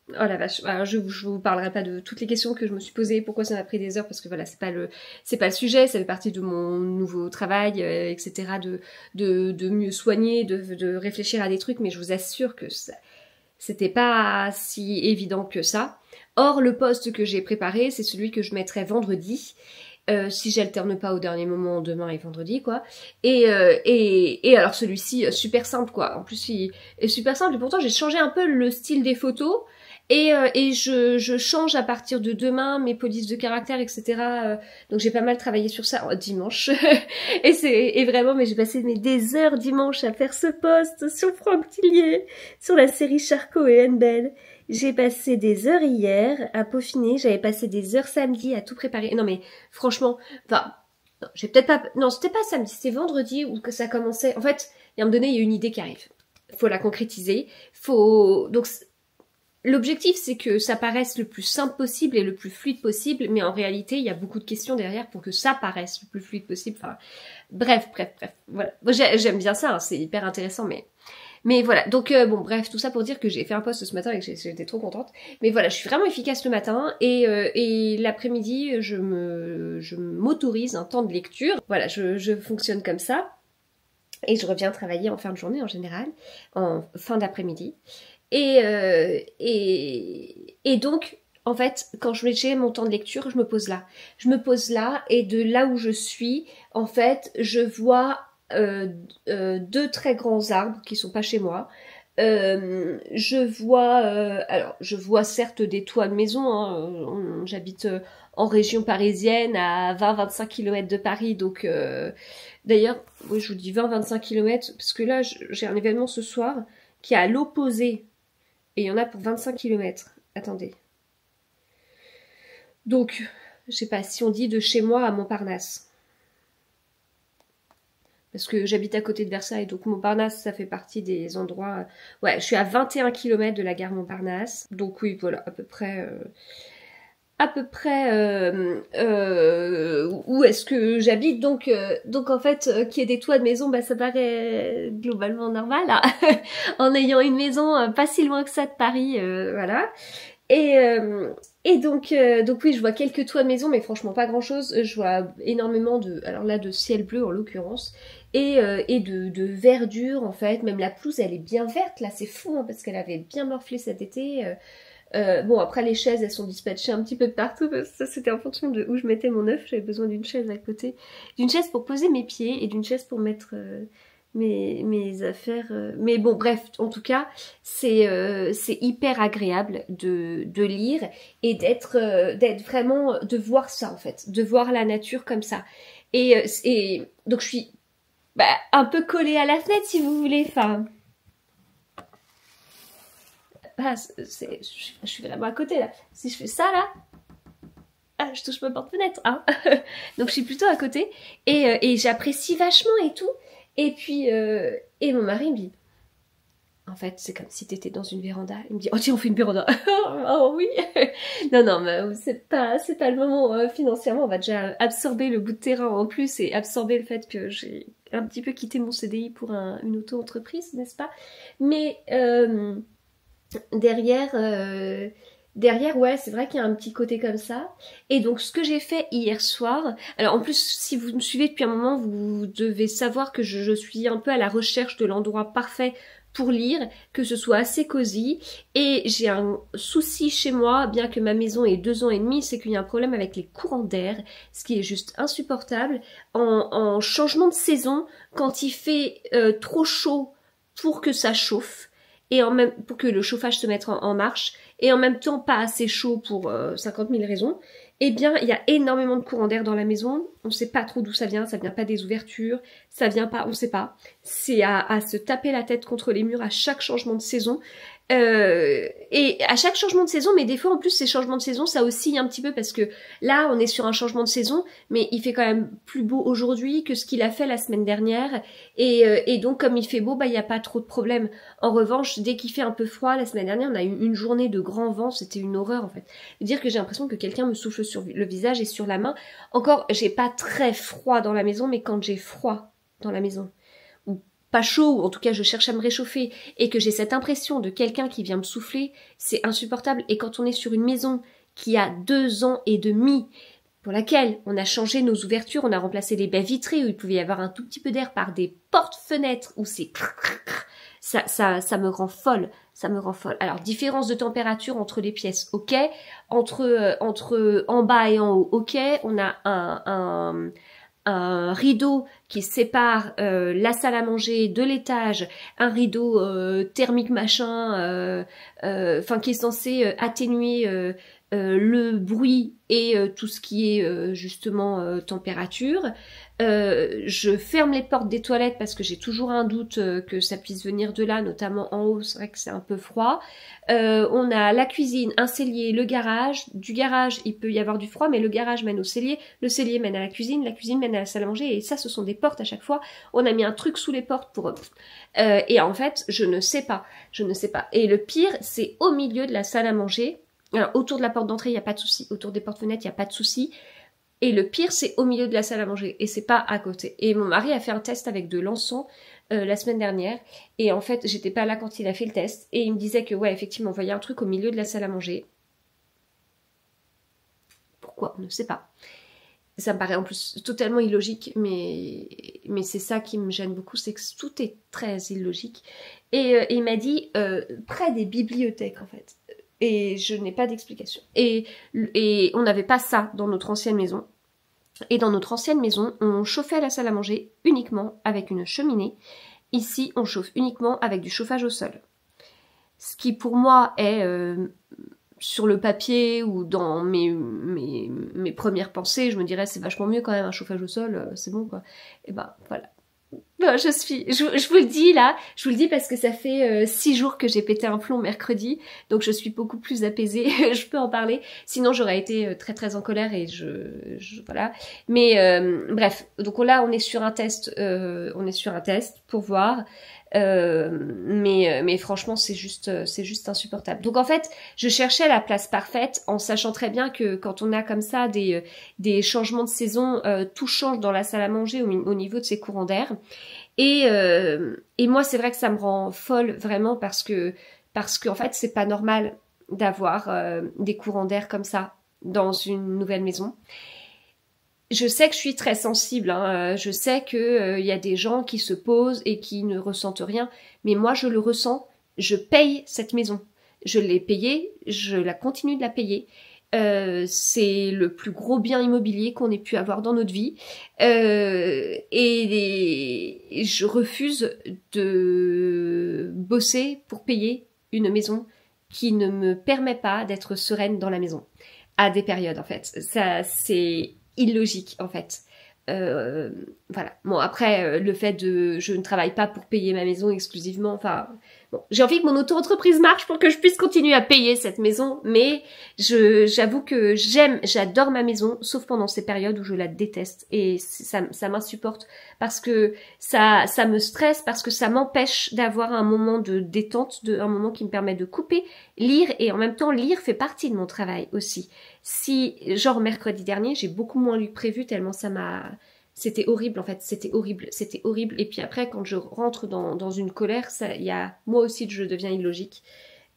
Oh la vache. Alors, je vous parlerai pas de toutes les questions que je me suis posées, pourquoi ça m'a pris des heures, parce que voilà, c'est pas le sujet, ça fait partie de mon nouveau travail, etc. de mieux soigner, de réfléchir à des trucs, mais je vous assure que c'était pas si évident que ça. Or, le post que j'ai préparé, c'est celui que je mettrai vendredi, si j'alterne pas au dernier moment, demain et vendredi, quoi. Et alors celui-ci, super simple, quoi. En plus, il est super simple, et pourtant j'ai changé un peu le style des photos, et je change à partir de demain mes polices de caractère, etc. Donc j'ai pas mal travaillé sur ça dimanche. et vraiment, mais j'ai passé des heures dimanche à faire ce post sur Franck Tillier, sur la série Charcot et Anne Bell. J'ai passé des heures hier à peaufiner, j'avais passé des heures samedi à tout préparer. Non mais franchement, enfin, non, j'ai peut-être pas... Non, c'était pas samedi, c'était vendredi où que ça commençait. En fait, à un moment donné, il y a une idée qui arrive. Faut la concrétiser. Donc, l'objectif, c'est que ça paraisse le plus simple possible et le plus fluide possible, mais en réalité, il y a beaucoup de questions derrière pour que ça paraisse le plus fluide possible. Enfin, bref, voilà. Moi, j'aime bien ça, hein, c'est hyper intéressant, mais voilà, donc bon bref, tout ça pour dire que j'ai fait un post ce matin et que j'étais trop contente. Mais voilà, je suis vraiment efficace le matin et l'après-midi, je m'autorise un temps de lecture. Voilà, je fonctionne comme ça et je reviens travailler en fin de journée en général, en fin d'après-midi. Et donc, en fait, quand j'ai mon temps de lecture, je me pose là. Je me pose là et de là où je suis, en fait, je vois... 2 très grands arbres qui sont pas chez moi. Je vois certes des toits de maison, hein. J'habite en région parisienne à 20-25 km de Paris, donc d'ailleurs, oui, je vous dis 20-25 km, parce que là j'ai un événement ce soir qui est à l'opposé, et il y en a pour 25 km. Attendez. Donc, je sais pas si on dit de chez moi à Montparnasse. Parce que j'habite à côté de Versailles, donc Montparnasse, ça fait partie des endroits... Ouais, je suis à 21 km de la gare Montparnasse. Donc oui, voilà, à peu près où est-ce que j'habite. Donc en fait, qu'il y ait des toits de maison, bah ça paraît globalement normal, hein. En ayant une maison pas si loin que ça de Paris, voilà. Et donc oui, je vois quelques toits de maison, mais franchement pas grand chose. Je vois énormément de ciel bleu en l'occurrence, et de verdure en fait. Même la pelouse, elle est bien verte là, c'est fou, hein, parce qu'elle avait bien morflé cet été. Bon, après les chaises, elles sont dispatchées un petit peu de partout, parce que ça c'était en fonction de où je mettais mon œuf. J'avais besoin d'une chaise à côté, d'une chaise pour poser mes pieds et d'une chaise pour mettre mes affaires. Mais bon, bref, en tout cas, c'est hyper agréable de lire et d'être vraiment, de voir ça en fait, de voir la nature comme ça. Et donc je suis un peu collée à la fenêtre si vous voulez, enfin... je suis vraiment à côté là. Si je fais ça là, je touche ma porte-fenêtre, hein. Donc je suis plutôt à côté et j'apprécie vachement et tout. Et puis et mon mari me dit, en fait c'est comme si t'étais dans une véranda. Il me dit, oh tiens on fait une véranda. Oh oui. non mais c'est pas le moment, financièrement on va déjà absorber le bout de terrain en plus et absorber le fait que j'ai un petit peu quitté mon CDI pour une auto-entreprise, n'est-ce pas? Mais derrière, ouais, c'est vrai qu'il y a un petit côté comme ça. Et donc, ce que j'ai fait hier soir... Alors, en plus, si vous me suivez depuis un moment, vous devez savoir que je suis un peu à la recherche de l'endroit parfait pour lire, que ce soit assez cosy. Et j'ai un souci chez moi, bien que ma maison ait 2 ans et demi, c'est qu'il y a un problème avec les courants d'air, ce qui est juste insupportable. En changement de saison, quand il fait trop chaud pour que ça chauffe, et pour que le chauffage se mette en marche, et en même temps pas assez chaud pour 50 000 raisons, eh bien il y a énormément de courant d'air dans la maison, on sait pas trop d'où ça vient pas des ouvertures, ça vient pas, on sait pas, c'est à se taper la tête contre les murs à chaque changement de saison, Et à chaque changement de saison, mais des fois en plus ces changements de saison ça oscille un petit peu parce que là on est sur un changement de saison, mais il fait quand même plus beau aujourd'hui que ce qu'il a fait la semaine dernière, et donc comme il fait beau, bah il n'y a pas trop de problème. En revanche, dès qu'il fait un peu froid, la semaine dernière on a eu une journée de grand vent, c'était une horreur en fait. Dire que j'ai l'impression que quelqu'un me souffle sur le visage et sur la main. Encore, j'ai pas très froid dans la maison, mais quand j'ai froid dans la maison, pas chaud, ou en tout cas je cherche à me réchauffer, et que j'ai cette impression de quelqu'un qui vient me souffler, c'est insupportable. Et quand on est sur une maison qui a 2 ans et demi, pour laquelle on a changé nos ouvertures, on a remplacé les baies vitrées où il pouvait y avoir un tout petit peu d'air par des portes-fenêtres où c'est ça me rend folle, ça me rend folle. Alors différence de température entre les pièces, ok, entre en bas et en haut, ok, on a un rideau qui sépare la salle à manger de l'étage, un rideau thermique machin, enfin qui est censé atténuer le bruit et tout ce qui est justement température. Je ferme les portes des toilettes parce que j'ai toujours un doute que ça puisse venir de là, notamment en haut, c'est vrai que c'est un peu froid. On a la cuisine, un cellier, le garage. Du garage, il peut y avoir du froid, mais le garage mène au cellier, le cellier mène à la cuisine mène à la salle à manger, et ça, ce sont des portes à chaque fois. On a mis un truc sous les portes pour... et en fait, je ne sais pas. Et le pire, c'est au milieu de la salle à manger. Alors, autour de la porte d'entrée, il n'y a pas de souci. Autour des portes-fenêtres, il n'y a pas de souci. Et le pire, c'est au milieu de la salle à manger. Et c'est pas à côté. Et mon mari a fait un test avec de l'encens la semaine dernière. Et en fait, j'étais pas là quand il a fait le test. Et il me disait que, ouais, effectivement, on voyait un truc au milieu de la salle à manger. Pourquoi? On ne sait pas. Ça me paraît en plus totalement illogique. Mais c'est ça qui me gêne beaucoup. C'est que tout est très illogique. Et il m'a dit, près des bibliothèques, en fait. Et je n'ai pas d'explication. Et on n'avait pas ça dans notre ancienne maison. Et dans notre ancienne maison, on chauffait la salle à manger uniquement avec une cheminée. Ici, on chauffe uniquement avec du chauffage au sol. Ce qui pour moi est sur le papier ou dans mes premières pensées, je me dirais c'est vachement mieux quand même un chauffage au sol, c'est bon quoi. Et ben voilà. Non, je vous le dis là, je vous le dis parce que ça fait 6 jours que j'ai pété un plomb mercredi, donc je suis beaucoup plus apaisée, je peux en parler, sinon j'aurais été très très en colère et voilà. Mais bref, donc là on est sur un test, pour voir, mais franchement c'est juste insupportable. Donc en fait, je cherchais la place parfaite en sachant très bien que quand on a comme ça des changements de saison, tout change dans la salle à manger au niveau de ses courants d'air. Et moi c'est vrai que ça me rend folle vraiment parce que en fait c'est pas normal d'avoir des courants d'air comme ça dans une nouvelle maison. Je sais que je suis très sensible, hein. Je sais que y a des gens qui se posent et qui ne ressentent rien, mais moi je le ressens. Je paye cette maison, je l'ai payée, je la continue de la payer. C'est le plus gros bien immobilier qu'on ait pu avoir dans notre vie, et je refuse de bosser pour payer une maison qui ne me permet pas d'être sereine dans la maison à des périodes en fait. Ça c'est illogique en fait. Voilà. Bon après le fait de je ne travaille pas pour payer ma maison exclusivement, enfin bon, j'ai envie que mon auto-entreprise marche pour que je puisse continuer à payer cette maison, mais j'avoue que j'adore ma maison, sauf pendant ces périodes où je la déteste et ça m'insupporte parce que ça me stresse, parce que ça m'empêche d'avoir un moment de détente, un moment qui me permet de couper, lire, et en même temps lire fait partie de mon travail aussi. Si genre mercredi dernier, j'ai beaucoup moins lu que prévu tellement c'était horrible en fait, c'était horrible. Et puis après, quand je rentre dans une colère, moi aussi je deviens illogique.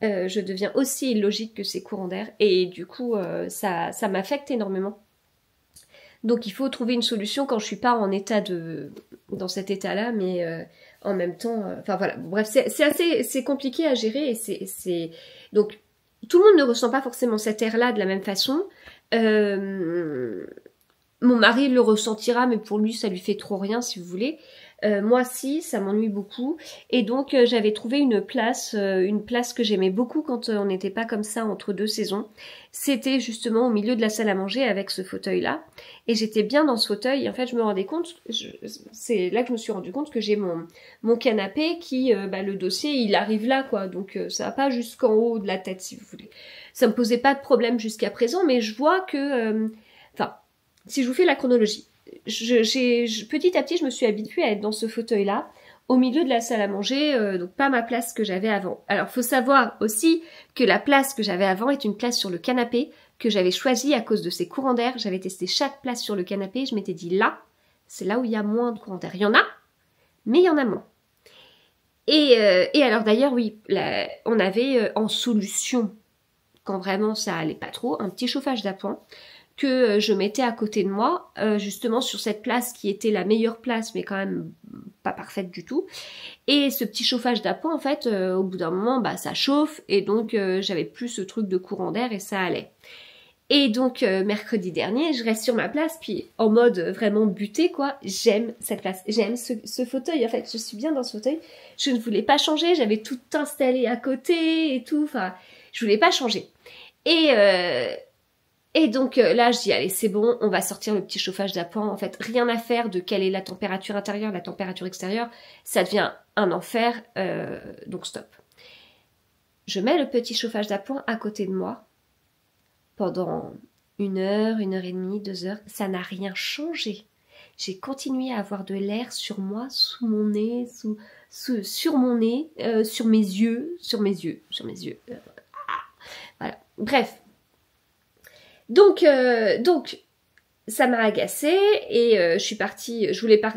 Je deviens aussi illogique que ces courants d'air. Et du coup, ça m'affecte énormément. Donc il faut trouver une solution quand je suis pas dans cet état-là, mais en même temps, enfin voilà. Bref, c'est compliqué à gérer et donc tout le monde ne ressent pas forcément cet air-là de la même façon. Mon mari le ressentira, mais pour lui, ça lui fait trop rien, si vous voulez. Moi si, ça m'ennuie beaucoup. Et donc j'avais trouvé une place que j'aimais beaucoup quand on n'était pas comme ça entre deux saisons. C'était justement au milieu de la salle à manger avec ce fauteuil-là. Et j'étais bien dans ce fauteuil. Et en fait, je me rendais compte, c'est là que je me suis rendu compte que j'ai mon canapé qui, le dossier, il arrive là, quoi. Donc ça va pas jusqu'en haut de la tête, si vous voulez. Ça me posait pas de problème jusqu'à présent, mais je vois que... si je vous fais la chronologie, petit à petit, je me suis habituée à être dans ce fauteuil-là, au milieu de la salle à manger, donc pas ma place que j'avais avant. Alors, faut savoir aussi que la place que j'avais avant est une place sur le canapé que j'avais choisie à cause de ses courants d'air. J'avais testé chaque place sur le canapé, je m'étais dit là, c'est là où il y a moins de courants d'air. Il y en a, mais il y en a moins. Et alors d'ailleurs, oui, on avait en solution, quand vraiment ça allait pas trop, un petit chauffage d'appoint que je mettais à côté de moi, justement sur cette place qui était la meilleure place, mais quand même pas parfaite du tout. Et ce petit chauffage d'appoint, en fait, au bout d'un moment, ça chauffe, et donc j'avais plus ce truc de courant d'air, et ça allait. Et donc, mercredi dernier, je reste sur ma place, puis en mode vraiment buté, quoi, j'aime cette place, j'aime ce fauteuil, en fait, je suis bien dans ce fauteuil, je ne voulais pas changer, j'avais tout installé à côté et tout, enfin, je voulais pas changer. Et donc là, je dis, allez, c'est bon, on va sortir le petit chauffage d'appoint. En fait, rien à faire de quelle est la température intérieure, la température extérieure. Ça devient un enfer, donc stop. Je mets le petit chauffage d'appoint à côté de moi pendant 1 heure, 1 heure et demie, 2 heures. Ça n'a rien changé. J'ai continué à avoir de l'air sur moi, sous mon nez, sur mon nez, sur mes yeux. Voilà, bref. Donc, ça m'a agacée et je suis partie,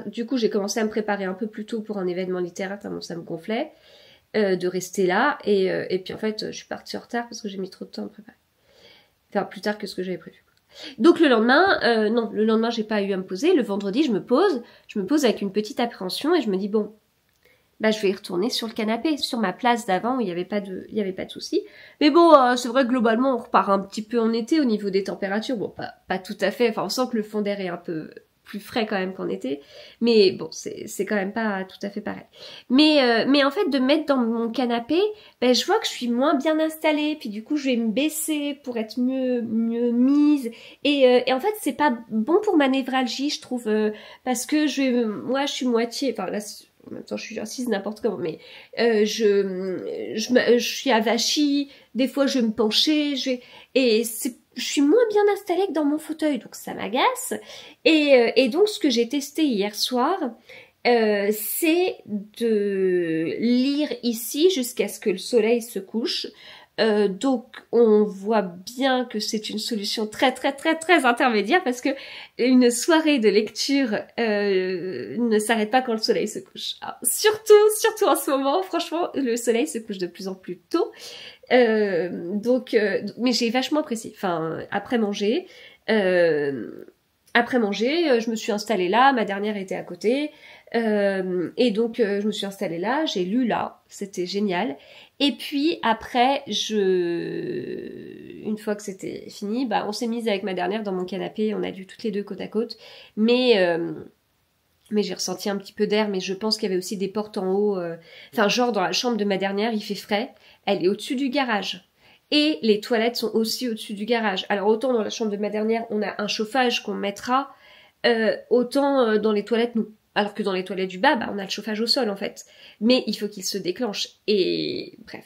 du coup j'ai commencé à me préparer un peu plus tôt pour un événement littéraire tellement ça me gonflait de rester là et puis en fait je suis partie en retard parce que j'ai mis trop de temps à me préparer. Enfin plus tard que ce que j'avais prévu. Donc le lendemain j'ai pas eu à me poser, le vendredi je me pose avec une petite appréhension et je me dis bon, je vais y retourner sur le canapé, sur ma place d'avant où il y avait pas de souci. Mais bon, c'est vrai que globalement, on repart un petit peu en été au niveau des températures. Bon, pas tout à fait. Enfin, on sent que le fond d'air est un peu plus frais quand même qu'en été. Mais bon, c'est quand même pas tout à fait pareil. Mais en fait, de me mettre dans mon canapé, je vois que je suis moins bien installée. Puis du coup, je vais me baisser pour être mieux mise. Et en fait, c'est pas bon pour ma névralgie, je trouve, parce que moi, je suis moitié. Enfin là. En même temps, je suis assise n'importe comment, mais je suis avachie, des fois je vais me pencher, je suis moins bien installée que dans mon fauteuil, donc ça m'agace. Et donc, ce que j'ai testé hier soir, c'est de lire ici jusqu'à ce que le soleil se couche. Donc on voit bien que c'est une solution très très très très intermédiaire parce que une soirée de lecture ne s'arrête pas quand le soleil se couche. Alors, surtout en ce moment, franchement, le soleil se couche de plus en plus tôt. Mais j'ai vachement apprécié. Enfin, après manger, je me suis installée là, ma dernière était à côté. Et donc je me suis installée là, j'ai lu là, c'était génial. Et puis après, une fois que c'était fini, on s'est mise avec ma dernière dans mon canapé, on a lu toutes les deux côte à côte. Mais j'ai ressenti un petit peu d'air, mais je pense qu'il y avait aussi des portes en haut. Genre dans la chambre de ma dernière, il fait frais, elle est au-dessus du garage. Et les toilettes sont aussi au-dessus du garage. Alors autant dans la chambre de ma dernière, on a un chauffage qu'on mettra, autant dans les toilettes, non. Alors que dans les toilettes du bas, on a le chauffage au sol en fait. Mais il faut qu'il se déclenche. Et bref.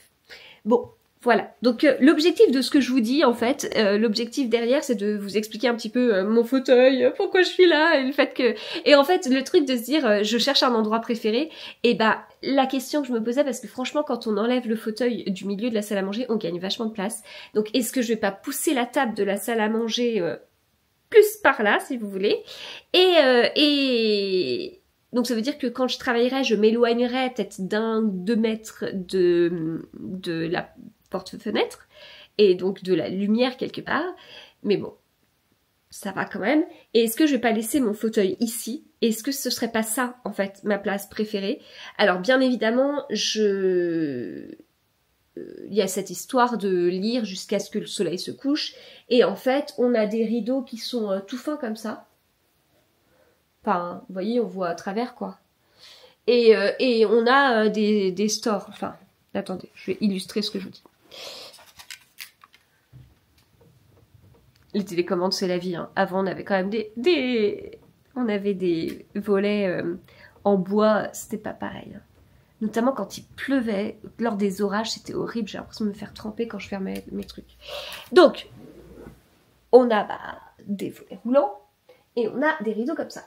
Bon, voilà. Donc l'objectif de ce que je vous dis en fait, l'objectif derrière c'est de vous expliquer un petit peu mon fauteuil, pourquoi je suis là, et le fait que... Et en fait le truc de se dire je cherche un endroit préféré, et la question que je me posais, parce que franchement quand on enlève le fauteuil du milieu de la salle à manger, on gagne vachement de place. Donc est-ce que je vais pas pousser la table de la salle à manger plus par là si vous voulez, et donc ça veut dire que quand je travaillerai, je m'éloignerai peut-être d'1-2 mètres de la porte-fenêtre et donc de la lumière quelque part, mais bon, ça va quand même. Et est-ce que je vais pas laisser mon fauteuil ici? Est-ce que ce serait pas ça en fait ma place préférée? Alors bien évidemment, il y a cette histoire de lire jusqu'à ce que le soleil se couche. Et en fait, on a des rideaux qui sont tout fins comme ça. Enfin, vous voyez, on voit à travers, quoi. Et on a des stores. Enfin, attendez, je vais illustrer ce que je vous dis. Les télécommandes, c'est la vie. Hein. Avant, on avait quand même on avait des volets en bois. C'était pas pareil. Hein. Notamment quand il pleuvait, lors des orages, c'était horrible. J'ai l'impression de me faire tremper quand je fermais mes trucs. Donc, on a des volets roulants et on a des rideaux comme ça.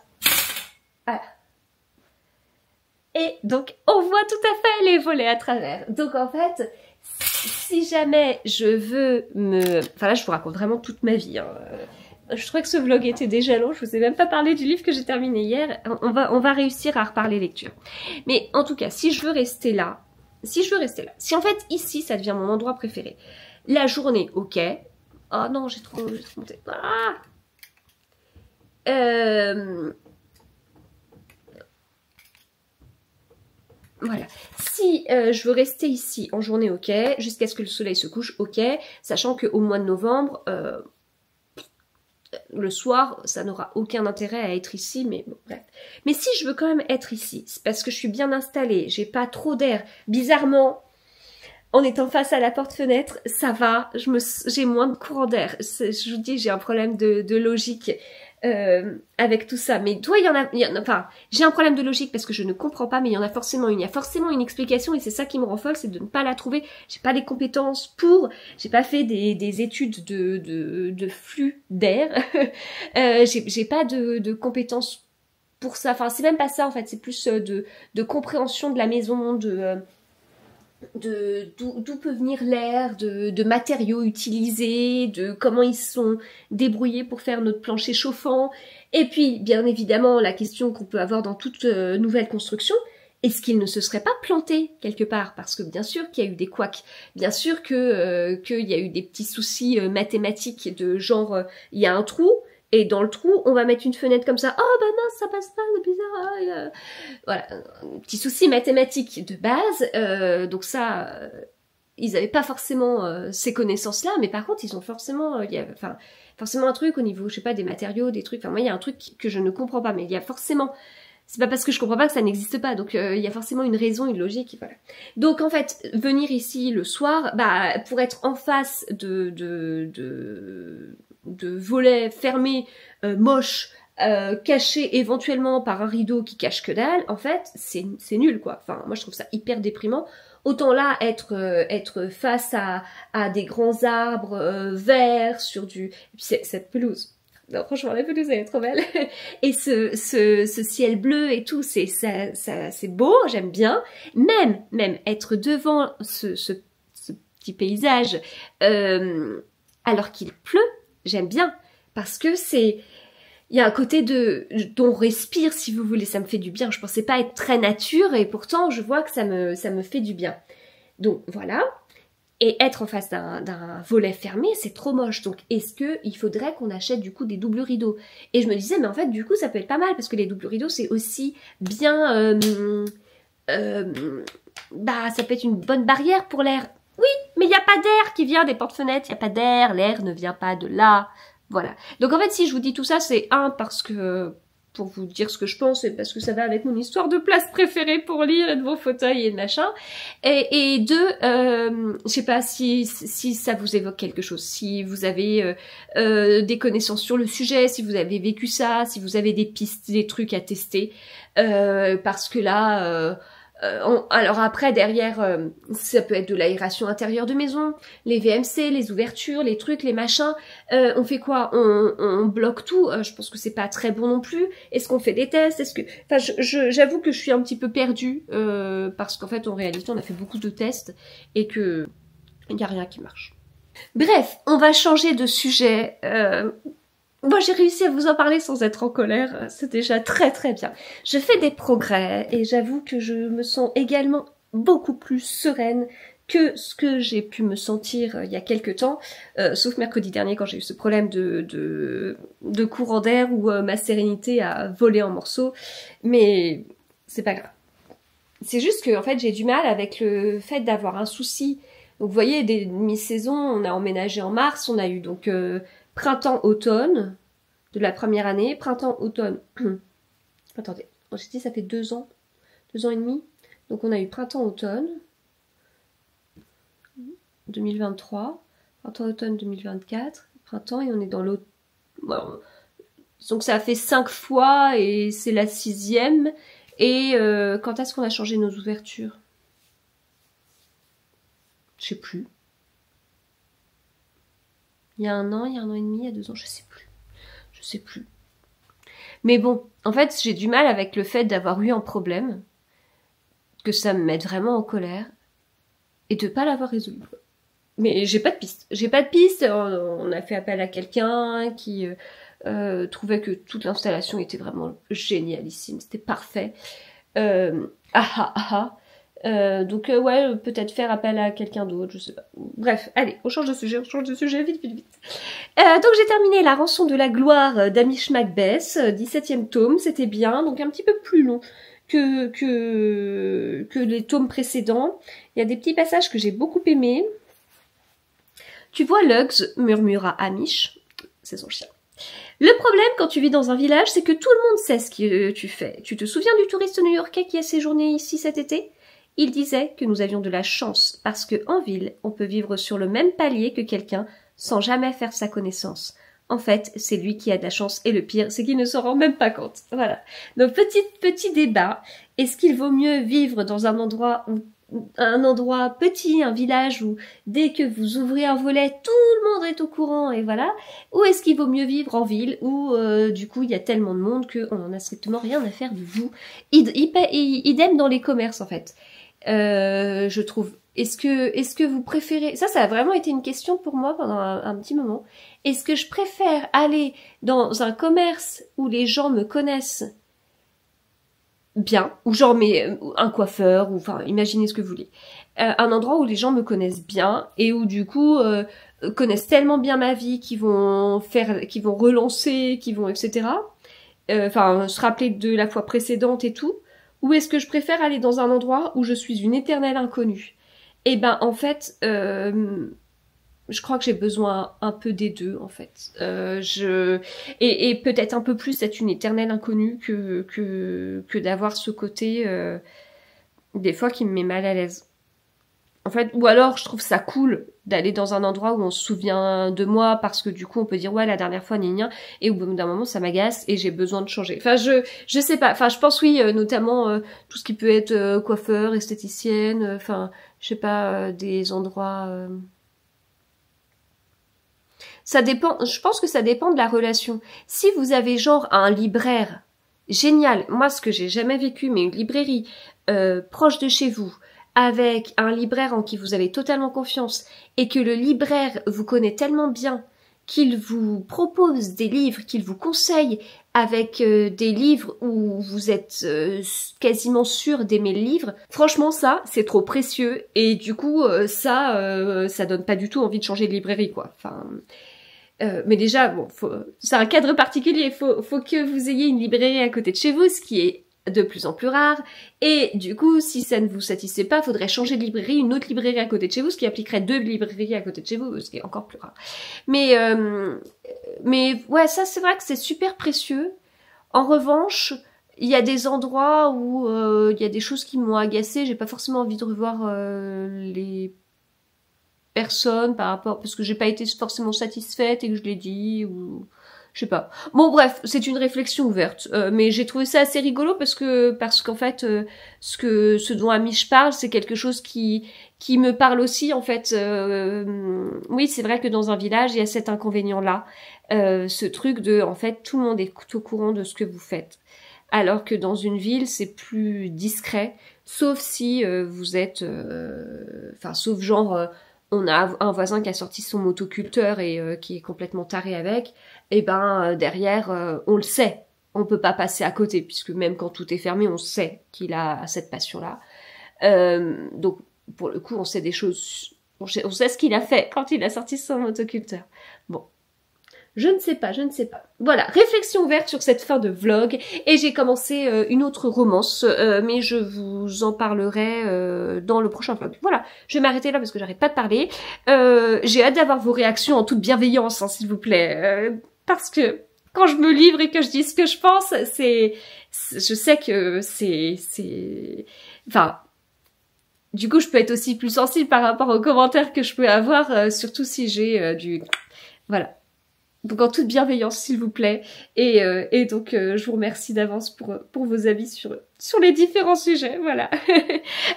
Voilà. Et donc, on voit tout à fait les volets à travers. Donc, en fait, si jamais je veux me... Enfin là, je vous raconte vraiment toute ma vie. Hein. Je trouvais que ce vlog était déjà long. Je vous ai même pas parlé du livre que j'ai terminé hier. On va réussir à reparler lecture. Mais en tout cas, si je veux rester là, si en fait ici, ça devient mon endroit préféré. La journée, ok. Oh non, j'ai trop monté. Ah voilà. Si je veux rester ici en journée, ok. Jusqu'à ce que le soleil se couche, ok. Sachant qu'au mois de novembre... le soir, ça n'aura aucun intérêt à être ici, mais bon, bref. Mais si je veux quand même être ici, c'est parce que je suis bien installée, j'ai pas trop d'air. Bizarrement, en étant face à la porte-fenêtre, ça va, j'ai moins de courant d'air. Je vous dis, j'ai un problème de logique avec tout ça. Mais toi, il y en a enfin, j'ai un problème de logique parce que je ne comprends pas, mais il y en a forcément une. Il y a forcément une explication et c'est ça qui me rend folle, c'est de ne pas la trouver. J'ai pas les compétences pour, j'ai pas fait des études de flux d'air. J'ai pas de compétences pour ça. Enfin, c'est même pas ça en fait, c'est plus de compréhension de la maison, d'où peut venir l'air, de matériaux utilisés, de comment ils sont débrouillés pour faire notre plancher chauffant. Et puis, bien évidemment, la question qu'on peut avoir dans toute nouvelle construction, est-ce qu'il ne se serait pas planté quelque part? Parce que bien sûr qu'il y a eu des couacs, bien sûr qu'il y a eu des petits soucis mathématiques de genre, il y a un trou, et dans le trou, on va mettre une fenêtre comme ça. Oh bah mince, ça passe pas, c'est bizarre. Voilà, un petit souci mathématique de base. Donc ça, ils n'avaient pas forcément ces connaissances-là, mais par contre, ils ont forcément, forcément un truc au niveau, je sais pas, des matériaux, des trucs. Enfin moi, il y a un truc que je ne comprends pas, mais il y a forcément. C'est pas parce que je comprends pas que ça n'existe pas, donc il y a forcément une raison, une logique, voilà. Donc en fait, venir ici le soir, pour être en face de volets fermés, moches, cachés éventuellement par un rideau qui cache que dalle, en fait, c'est nul quoi. Enfin, moi je trouve ça hyper déprimant. Autant là être face à des grands arbres verts sur du... Et puis cette pelouse. Non, franchement, la pelouse, elle est trop belle. Et ce ciel bleu et tout, c'est beau, j'aime bien. Même être devant ce petit paysage alors qu'il pleut, j'aime bien. Parce que il y a un côté dont on respire, si vous voulez, ça me fait du bien. Je pensais pas être très nature et pourtant, je vois que ça me fait du bien. Donc, voilà. Et être en face d'un volet fermé, c'est trop moche. Donc, est-ce qu'il faudrait qu'on achète du coup des doubles rideaux? Et je me disais, mais en fait, du coup, ça peut être pas mal parce que les doubles rideaux, c'est aussi bien... ça peut être une bonne barrière pour l'air. Oui, mais il n'y a pas d'air qui vient des portes-fenêtres. Il n'y a pas d'air, l'air ne vient pas de là. Voilà. Donc, en fait, si je vous dis tout ça, c'est parce que... pour vous dire ce que je pense, et parce que ça va avec mon histoire de place préférée pour lire et de vos fauteuils et de machin. Et deux, je sais pas si ça vous évoque quelque chose, si vous avez des connaissances sur le sujet, si vous avez vécu ça, si vous avez des pistes, des trucs à tester, parce que là... alors après derrière ça peut être de l'aération intérieure de maison, les VMC, les ouvertures, les trucs, les machins, on fait quoi, on bloque tout, je pense que c'est pas très bon non plus. Est-ce qu'on fait des tests, enfin j'avoue que je suis un petit peu perdue parce qu'en fait en réalité on a fait beaucoup de tests et que il y a rien qui marche. Bref, on va changer de sujet. Moi, j'ai réussi à vous en parler sans être en colère, c'est déjà très très bien. Je fais des progrès et j'avoue que je me sens également beaucoup plus sereine que ce que j'ai pu me sentir il y a quelques temps, sauf mercredi dernier quand j'ai eu ce problème de courant d'air où ma sérénité a volé en morceaux, mais c'est pas grave. C'est juste que en fait j'ai du mal avec le fait d'avoir un souci. Donc vous voyez, des mi-saisons, on a emménagé en mars, on a eu donc... printemps-automne de la première année, printemps-automne. Attendez, j'ai dit ça fait 2 ans 2 ans et demi. Donc on a eu printemps-automne 2023, printemps-automne 2024, printemps, et on est dans l'automne. Bon, donc ça a fait 5 fois et c'est la 6e. Et quand est-ce qu'on a changé nos ouvertures? Je sais plus. Il y a 1 an, il y a 1 an et demi, il y a 2 ans, je sais plus. Je sais plus. Mais bon, en fait, j'ai du mal avec le fait d'avoir eu un problème, que ça me mette vraiment en colère, et de pas l'avoir résolu. Mais j'ai pas de piste. J'ai pas de piste. On a fait appel à quelqu'un qui trouvait que toute l'installation était vraiment génialissime. C'était parfait. Donc ouais, peut-être faire appel à quelqu'un d'autre, je sais pas. Bref, allez, on change de sujet, vite. Donc j'ai terminé La rançon de la gloire d'Amish Macbeth, 17e tome, c'était bien, donc un petit peu plus long que les tomes précédents. Il y a des petits passages que j'ai beaucoup aimés. Tu vois Lugs, murmura Amish, c'est son chien. Le problème quand tu vis dans un village, c'est que tout le monde sait ce que tu fais. Tu te souviens du touriste new-yorkais qui a séjourné ici cet été? Il disait que nous avions de la chance, parce que en ville, on peut vivre sur le même palier que quelqu'un sans jamais faire sa connaissance. En fait, c'est lui qui a de la chance, et le pire, c'est qu'il ne s'en rend même pas compte. Voilà. Donc petit débat. Est-ce qu'il vaut mieux vivre dans un endroit petit, un village où dès que vous ouvrez un volet, tout le monde est au courant et voilà, ou est-ce qu'il vaut mieux vivre en ville où du coup il y a tellement de monde qu'on n'en a strictement rien à faire de vous. Idem dans les commerces en fait. Je trouve. Est-ce que vous préférez... Ça a vraiment été une question pour moi pendant un petit moment. Est-ce que je préfère aller dans un commerce où les gens me connaissent bien, ou genre un coiffeur, ou enfin imaginez ce que vous voulez, un endroit où les gens me connaissent bien et où du coup connaissent tellement bien ma vie qu'ils vont relancer, etc. Enfin se rappeler de la fois précédente et tout. Ou est-ce que je préfère aller dans un endroit où je suis une éternelle inconnue? Eh ben en fait je crois que j'ai besoin un peu des deux en fait. Et peut-être un peu plus être une éternelle inconnue que d'avoir ce côté des fois qui me met mal à l'aise. En fait, ou alors je trouve ça cool d'aller dans un endroit où on se souvient de moi parce que du coup on peut dire ouais la dernière fois gna, et au bout d'un moment ça m'agace et j'ai besoin de changer. Enfin je sais pas, enfin je pense oui notamment tout ce qui peut être coiffeur, esthéticienne, enfin je sais pas des endroits ça dépend, je pense que ça dépend de la relation. Si vous avez genre un libraire génial, moi ce que j'ai jamais vécu, mais une librairie proche de chez vous, avec un libraire en qui vous avez totalement confiance, et que le libraire vous connaît tellement bien qu'il vous propose des livres, qu'il vous conseille avec des livres où vous êtes quasiment sûr d'aimer le livre, franchement ça, c'est trop précieux, et du coup ça donne pas du tout envie de changer de librairie quoi. Enfin... mais déjà, bon, c'est un cadre particulier, faut que vous ayez une librairie à côté de chez vous, ce qui est de plus en plus rare, et du coup, si ça ne vous satisfait pas, faudrait changer de librairie, une autre librairie à côté de chez vous, ce qui appliquerait 2 librairies à côté de chez vous, ce qui est encore plus rare. Mais ouais, ça c'est vrai que c'est super précieux. En revanche, il y a des endroits où il y a des choses qui m'ont agacée, j'ai pas forcément envie de revoir les personnes par rapport, parce que j'ai pas été forcément satisfaite et que je l'ai dit, ou je sais pas. Bon bref, c'est une réflexion ouverte, mais j'ai trouvé ça assez rigolo parce qu'en fait ce dont Amish parle, c'est quelque chose qui me parle aussi en fait. Oui, c'est vrai que dans un village il y a cet inconvénient là, ce truc de en fait tout le monde est au courant de ce que vous faites, alors que dans une ville c'est plus discret, sauf si vous êtes, enfin sauf genre on a un voisin qui a sorti son motoculteur et qui est complètement taré avec, et ben derrière on le sait, on peut pas passer à côté puisque même quand tout est fermé on sait qu'il a cette passion-là. Donc pour le coup on sait des choses, on sait ce qu'il a fait quand il a sorti son motoculteur. Bon. Je ne sais pas. Voilà, réflexion ouverte sur cette fin de vlog. Et j'ai commencé une autre romance, mais je vous en parlerai dans le prochain vlog. Voilà, je vais m'arrêter là parce que j'arrête pas de parler. J'ai hâte d'avoir vos réactions en toute bienveillance, hein, s'il vous plaît. Parce que quand je me livre et que je dis ce que je pense, je sais que enfin, du coup, je peux être aussi plus sensible par rapport aux commentaires que je peux avoir, surtout si j'ai voilà. Donc en toute bienveillance, s'il vous plaît. Et donc, je vous remercie d'avance pour vos avis sur les différents sujets. Voilà.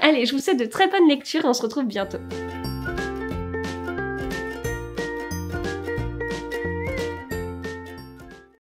Allez, je vous souhaite de très bonnes lectures et on se retrouve bientôt.